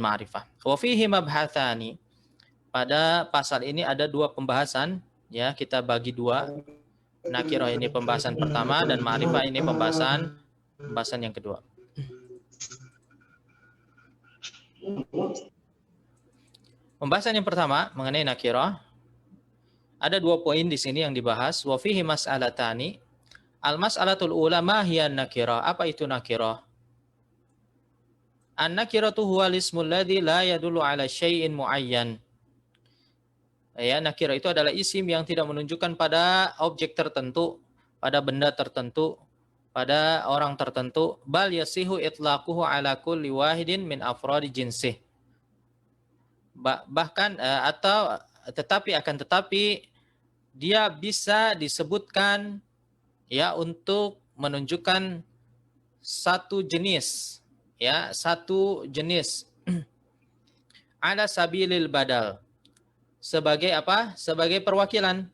A: ma'rifah. Wa fihi mabhatsani. Pada pasal ini ada dua pembahasan ya, kita bagi dua. Nakirah ini pembahasan pertama dan ma'rifah ini pembahasan yang kedua. Pembahasan yang pertama mengenai nakirah, ada dua poin di sini yang dibahas. Wa fihi mas'alatani. Al-mas'alatul ula ma hiya nakirah? Apa itu nakirah? An-nakiratu huwa ismul ladzi la yadullu ala syai'in muayyan. Ya, nakirah itu adalah isim yang tidak menunjukkan pada objek tertentu, pada benda tertentu, pada orang tertentu, bal yasihu itlaquhu ala kulli wahidin min afradi jinsih. Bahkan tetapi dia bisa disebutkan ya untuk menunjukkan satu jenis ya, satu jenis ala sabilil badal, sebagai apa? Sebagai perwakilan.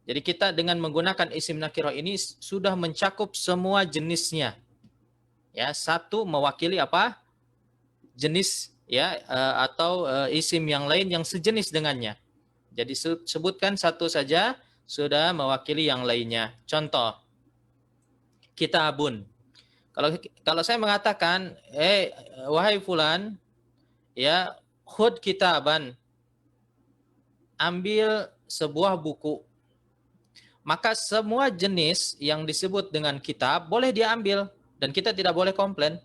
A: Jadi kita dengan menggunakan isim nakirah ini sudah mencakup semua jenisnya. Ya, satu mewakili apa? Jenis ya, atau isim yang lain yang sejenis dengannya. Jadi sebutkan satu saja sudah mewakili yang lainnya. Contoh, kitabun. Kalau saya mengatakan, wahai fulan, ya, khud kitaban, ambil sebuah buku. Maka semua jenis yang disebut dengan kitab boleh dia ambil dan kita tidak boleh komplain.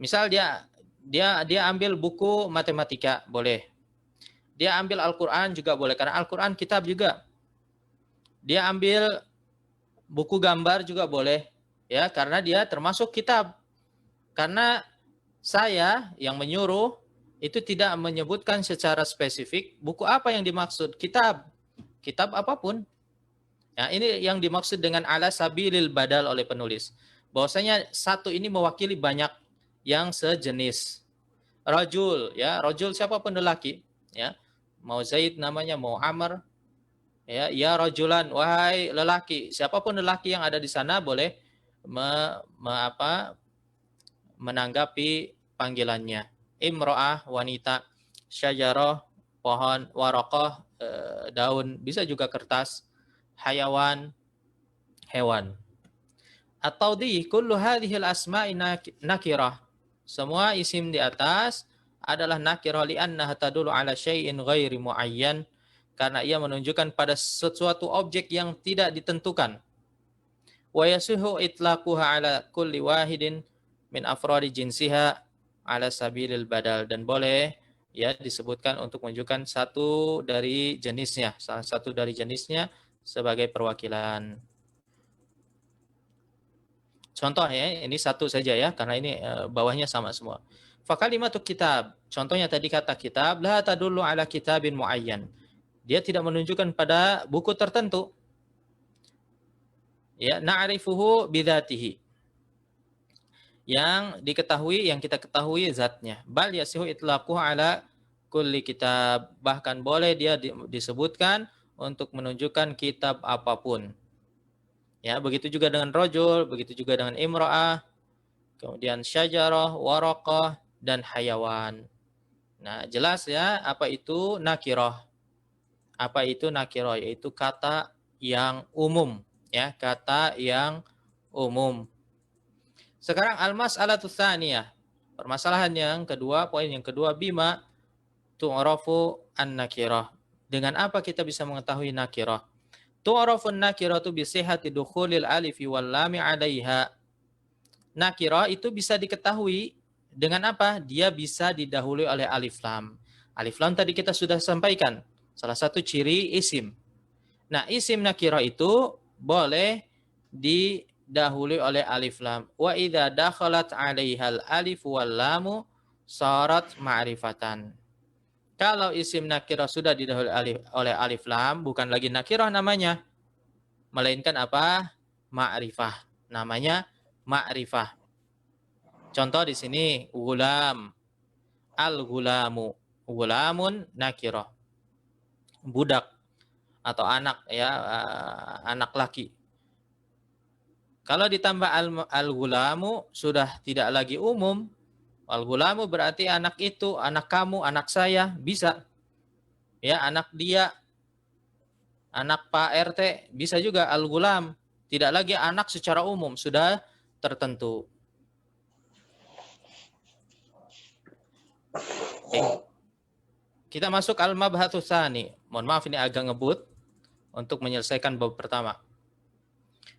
A: Misal dia ambil buku matematika, boleh. Dia ambil Al-Qur'an juga boleh karena Al-Qur'an kitab juga. Dia ambil buku gambar juga boleh ya karena dia termasuk kitab. Karena saya yang menyuruh itu tidak menyebutkan secara spesifik buku apa yang dimaksud, kitab apapun. Ya, ini yang dimaksud dengan ala sabilil badal oleh penulis. Bahwasanya satu ini mewakili banyak yang sejenis. Rajul, ya, rajul siapapun lelaki, ya. Mau Zaid namanya, mau Amr, ya rajulan, wahai lelaki, siapapun lelaki yang ada di sana boleh menanggapi panggilannya. Imro'ah, wanita, syajarah, pohon, warokoh, daun, bisa juga kertas, hayawan, hewan. At-tawdih, kullu hadhil asma'i nakirah. Semua isim di atas adalah nakirah li'annaha tadulu ala syai'in ghairi muayyan, karena ia menunjukkan pada sesuatu objek yang tidak ditentukan. Wa yasuhu itlaquha ala kulli wahidin min afradi jinsiha ala sabilil badal, dan boleh ya disebutkan untuk menunjukkan satu dari jenisnya, salah satu dari jenisnya sebagai perwakilan. Contoh ya, ini satu saja ya karena ini bawahnya sama semua. Fa kalimatu kitab, contohnya tadi kata kitab, la tadullu ala kitabin muayyan. Dia tidak menunjukkan pada buku tertentu. Ya, na'rifuhu bidzatihi. Yang diketahui, yang kita ketahui zatnya. Bal yasihu itlaquhu ala kulli kitab. Bahkan boleh dia disebutkan untuk menunjukkan kitab apapun. Ya, begitu juga dengan rajul, begitu juga dengan imra'ah, kemudian syajarah, waraqah, dan hayawan. Nah, jelas ya apa itu nakirah. Apa itu nakirah? Yaitu kata yang umum, ya, kata yang umum. Sekarang al-mas'alatu tsaniyah. Permasalahan yang kedua, poin yang kedua, bima tu'rafu an-nakirah. Dengan apa kita bisa mengetahui nakirah? Tu'rafun nakiratu bi sihhati dukhulil alifi wal lami 'alaiha. Nakirah itu bisa diketahui dengan apa? Dia bisa didahului oleh alif lam. Alif lam tadi kita sudah sampaikan, salah satu ciri isim. Nah, isim nakirah itu boleh didahului oleh alif lam. Wa idza dakhalat 'alaihal alif wal lamu sarat ma'rifatan. Kalau isim nakirah sudah didahului oleh alif lam, bukan lagi nakirah namanya, melainkan apa? Ma'rifah. Namanya ma'rifah. Contoh di sini gulam, al-gulamu, gulamun nakirah. Budak atau anak ya, anak laki. Kalau ditambah al-gulamu sudah tidak lagi umum. Al-gulamu berarti anak itu, anak kamu, anak saya, bisa. Ya, anak dia, anak Pak RT, bisa juga al-gulam. Tidak lagi anak secara umum, sudah tertentu. Oke. Kita masuk al-mabhatsus tsani. Mohon maaf ini agak ngebut untuk menyelesaikan bab pertama.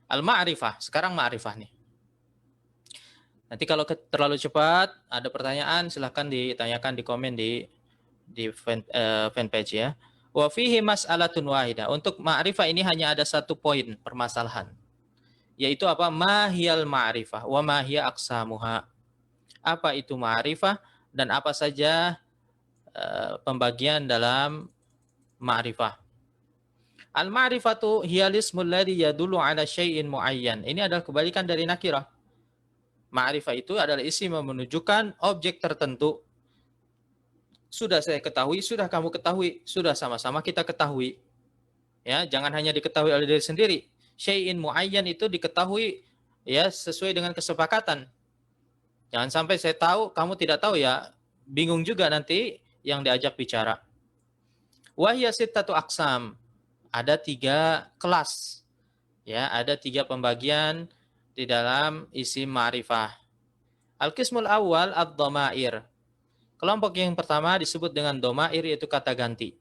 A: Al-ma'rifah, sekarang ma'rifah nih. Nanti kalau terlalu cepat, ada pertanyaan silahkan ditanyakan di komen di fanpage ya. Wa fihi mas'alatun wahidah. Untuk ma'rifah ini hanya ada satu poin permasalahan. Yaitu apa? Ma hiyal ma'rifah wa ma hiya aqsamuha. Apa itu ma'rifah dan apa saja pembagian dalam ma'rifah. Al-ma'rifatu hiyal ismul ladzi yadullu ala syai'in muayyan. Ini adalah kebalikan dari nakirah. Ma'rifah itu adalah isim yang menunjukkan objek tertentu. Sudah saya ketahui, sudah kamu ketahui, sudah sama-sama kita ketahui. Ya, jangan hanya diketahui oleh diri sendiri. Syai'in muayyan itu diketahui ya sesuai dengan kesepakatan. Jangan sampai saya tahu, kamu tidak tahu ya, bingung juga nanti yang diajak bicara. Wahya sittatu aqsam. Ada 3 kelas. Ya, ada 3 pembagian di dalam isim ma'rifah. Al-qismul awal ad-dhamair. Kelompok yang pertama disebut dengan dhamair, yaitu kata ganti.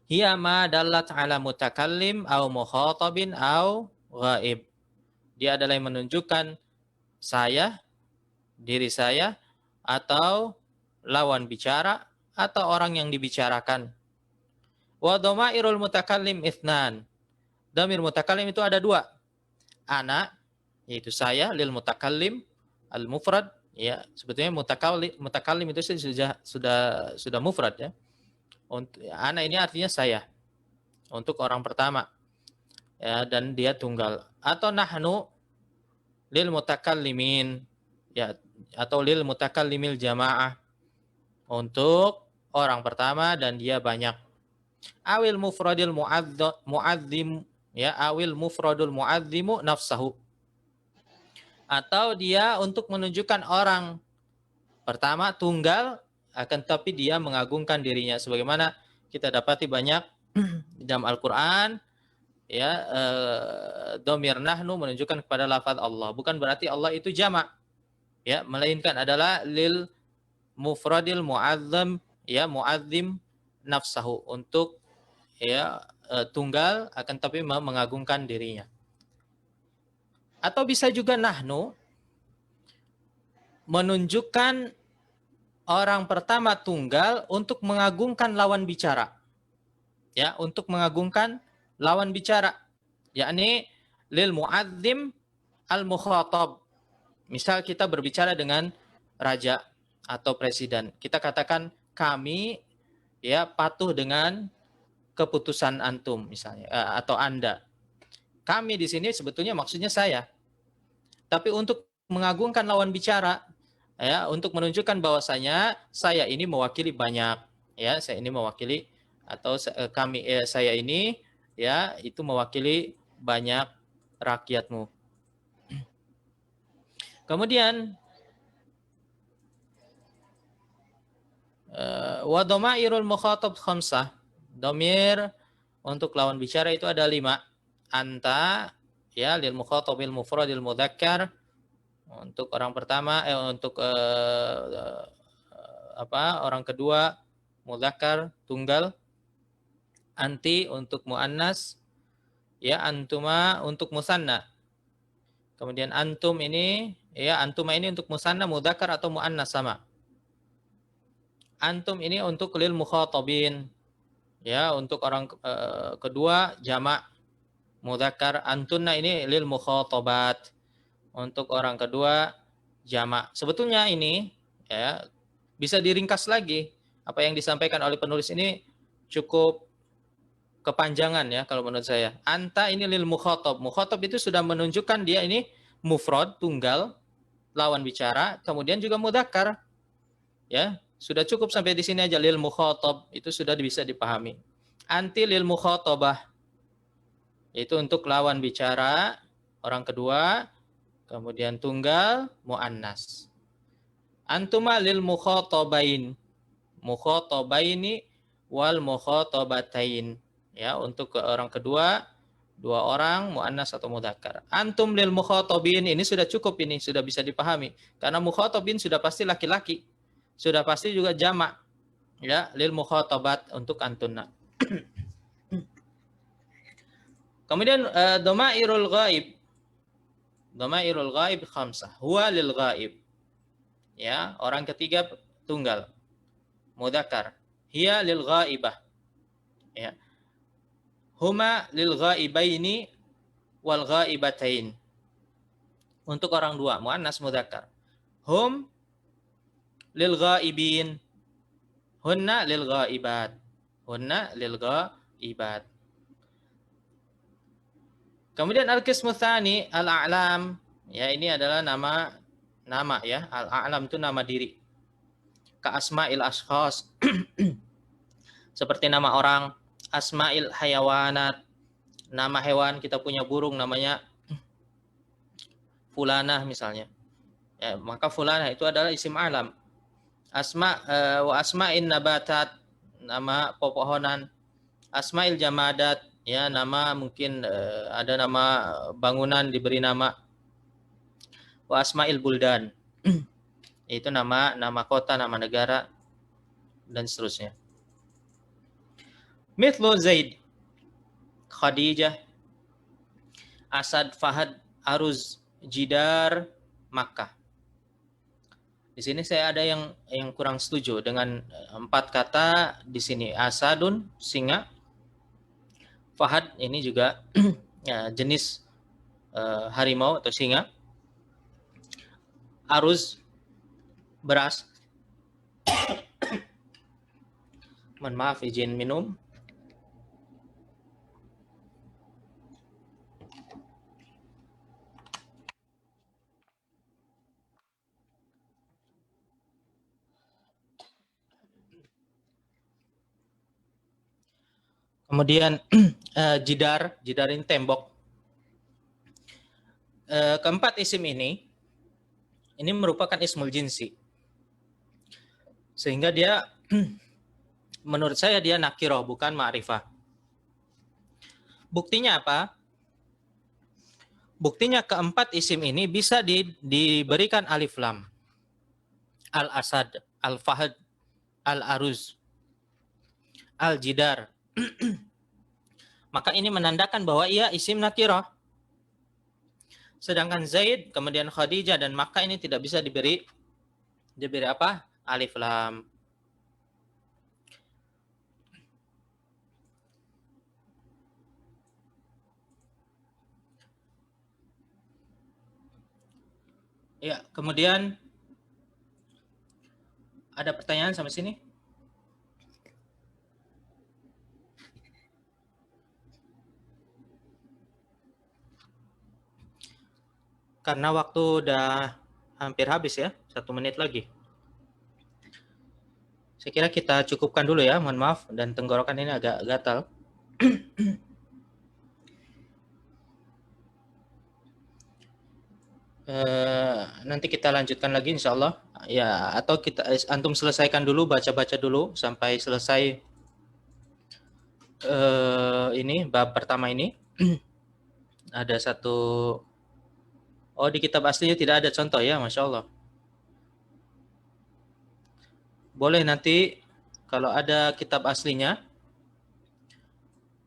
A: Hiya ma dallat ala mutakallim au mukhatabin au ghaib. Dia adalah yang menunjukkan saya, diri saya, atau lawan bicara, atau orang yang dibicarakan. Wa dhamairul mutakallim itsnan. Dhamir mutakallim itu ada 2. Ana, yaitu saya, lil mutakallim, al-mufrad, ya, sebetulnya mutakallim itu sudah mufrad ya. Untuk ana ini artinya saya. Untuk orang pertama. Ya, dan dia tunggal. Atau nahnu lil mutakallimin, ya, atau lil mutakallimil jamaah. Untuk orang pertama dan dia banyak. Awil mufradil muadzim, ya, awil mufradul muadzimu nafsahu. Atau dia untuk menunjukkan orang pertama tunggal, akan tapi dia mengagungkan dirinya, sebagaimana kita dapati banyak di dalam Al-Qur'an ya, dhamir nahnu menunjukkan kepada lafaz Allah, bukan berarti Allah itu jamak ya, melainkan adalah lil mufradil muazzam, ya, muazzim nafsahu, untuk ya tunggal akan tapi mengagungkan dirinya. Atau bisa juga nahnu menunjukkan orang pertama tunggal untuk mengagungkan lawan bicara. Ya, untuk mengagungkan lawan bicara. Yakni lil muazzim al mukhatab. Misal kita berbicara dengan raja atau presiden. Kita katakan kami ya patuh dengan keputusan antum misalnya, atau Anda. Kami di sini sebetulnya maksudnya saya. Tapi untuk mengagungkan lawan bicara, ya, untuk menunjukkan bahwasanya saya ini mewakili banyak, ya, saya ini mewakili, atau saya ini ya itu mewakili banyak rakyatmu. Kemudian wa dhamairul mukhatab khamsah. Dhamir untuk lawan bicara itu ada 5. Anta, ya, lil mukhatabil mufradil mudzakkar, untuk orang pertama, untuk orang kedua mudzakkar tunggal. Anti untuk muannas, ya, antuma untuk musanna. Kemudian antum ini, ya, antuma ini untuk musanna mudzakkar atau muannas sama. Antum ini untuk lil mukhatabin, ya, untuk orang kedua jamak mudzakkar. Antunna ini lil mukhatabat, untuk orang kedua jamak. Sebetulnya ini ya bisa diringkas lagi. Apa yang disampaikan oleh penulis ini cukup kepanjangan ya kalau menurut saya. Anta ini lil mukhatab. Mukhatab itu sudah menunjukkan dia ini mufrad, tunggal, lawan bicara, kemudian juga mudzakkar. Ya, sudah cukup sampai di sini aja, lil mukhatab itu sudah bisa dipahami. Anti lil mukhatabah itu untuk lawan bicara, orang kedua, kemudian tunggal, muannas. Antuma lil mukhatabain. Mukhatabaini wal mukhatabatain. Ya, untuk ke orang kedua, dua orang, muannas atau mudzakkar. Antum lil mukhatabin, ini sudah cukup, ini sudah bisa dipahami. Karena mukhatabin sudah pasti laki-laki. Sudah pasti juga jamak. Ya, lil mukhatabat untuk antunna. Kemudian dhamairul ghaib. Dhamairul ghaib khamsah. Huwa lil ghaib. Ya, orang ketiga tunggal. Mudzakkar. Hiya lil ghaibah. Ya. Huma lil ghaibaini wal ghaibatain. Untuk orang dua, muannas mudzakkar. Hum lil ghaibin. Hunna lil ghaibat. Hunna lil ghaibat. Kemudian al-qismu tsani al-a'lam. Ya, ini adalah nama ya. Al-a'lam itu nama diri. Ka asma'il ashkhas. Seperti nama orang, asma'il hayawanat. Nama hewan, kita punya burung namanya fulanah misalnya. Ya, maka fulanah itu adalah isim alam. Wa asma'in nabatat, nama pepohonan. Asma'il jamadat, ya nama mungkin ada nama bangunan diberi nama. Wa asma'il buldan, itu nama kota, nama negara dan seterusnya. Mithlu Zaid, Khadijah, Asad, Fahad, Aruz, Jidar, Makkah. Di sini saya ada yang kurang setuju dengan 4 kata di sini. Asadun, singa. Fahad ini juga ya, jenis harimau atau singa. Aruz, beras. Mohon maaf, izin minum. Kemudian jidar ini tembok. Keempat isim ini merupakan ismul jinsi. Sehingga dia menurut saya dia nakiroh, bukan ma'rifah. Buktinya apa? Buktinya keempat isim ini bisa diberikan alif lam. Al-Asad, Al-Fahad, Al-Aruz, Al-Jidar. Maka ini menandakan bahwa ia isim nakirah. Sedangkan Zaid, kemudian Khadijah dan Makkah ini tidak bisa diberi apa? Alif lam. Ya, kemudian ada pertanyaan sampai sini? Karena waktu udah hampir habis ya, 1 menit lagi. Saya kira kita cukupkan dulu ya, mohon maaf, dan tenggorokan ini agak gatal. Nanti kita lanjutkan lagi insya Allah. Ya, atau kita antum selesaikan dulu, baca-baca dulu sampai selesai ini bab pertama ini. Ada satu. Oh, di kitab aslinya tidak ada contoh ya, Masya Allah. Boleh nanti kalau ada kitab aslinya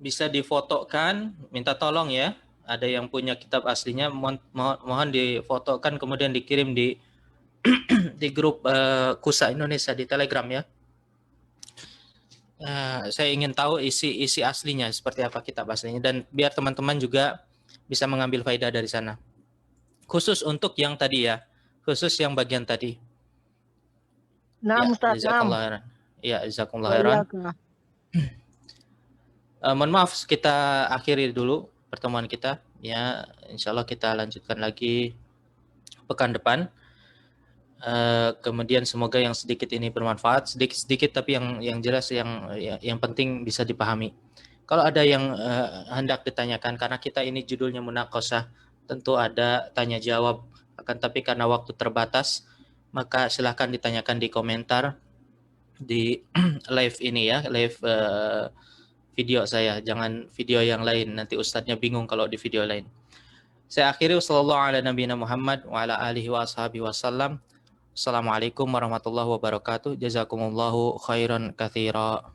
A: bisa difotokan, minta tolong ya. Ada yang punya kitab aslinya, mohon difotokan kemudian dikirim di grup Kusa Indonesia di Telegram ya. Saya ingin tahu isi aslinya seperti apa kitab aslinya, dan biar teman-teman juga bisa mengambil faedah dari sana. Khusus untuk yang tadi ya, khusus yang bagian tadi.
B: Naam,
A: Ya,
B: Ustaz, naam.
A: Ya, jazakumullah
B: Wa
A: khairan.
B: iyyaka.
A: Mohon maaf, kita akhiri dulu pertemuan kita. Ya, insya Allah kita lanjutkan lagi pekan depan. Kemudian semoga yang sedikit ini bermanfaat, sedikit-sedikit tapi yang jelas yang penting bisa dipahami. Kalau ada yang hendak ditanyakan, karena kita ini judulnya munaqashah, tentu ada tanya jawab. Akan tapi karena waktu terbatas, maka silahkan ditanyakan di komentar di live ini ya, live video saya. Jangan video yang lain, nanti ustadznya bingung kalau di video lain. Saya akhiri sallallahu ala nabiyina Muhammad wa ala alihi wa ashabihi wasallam. Assalamualaikum warahmatullahi wabarakatuh. Jazakumullahu khairan katsira.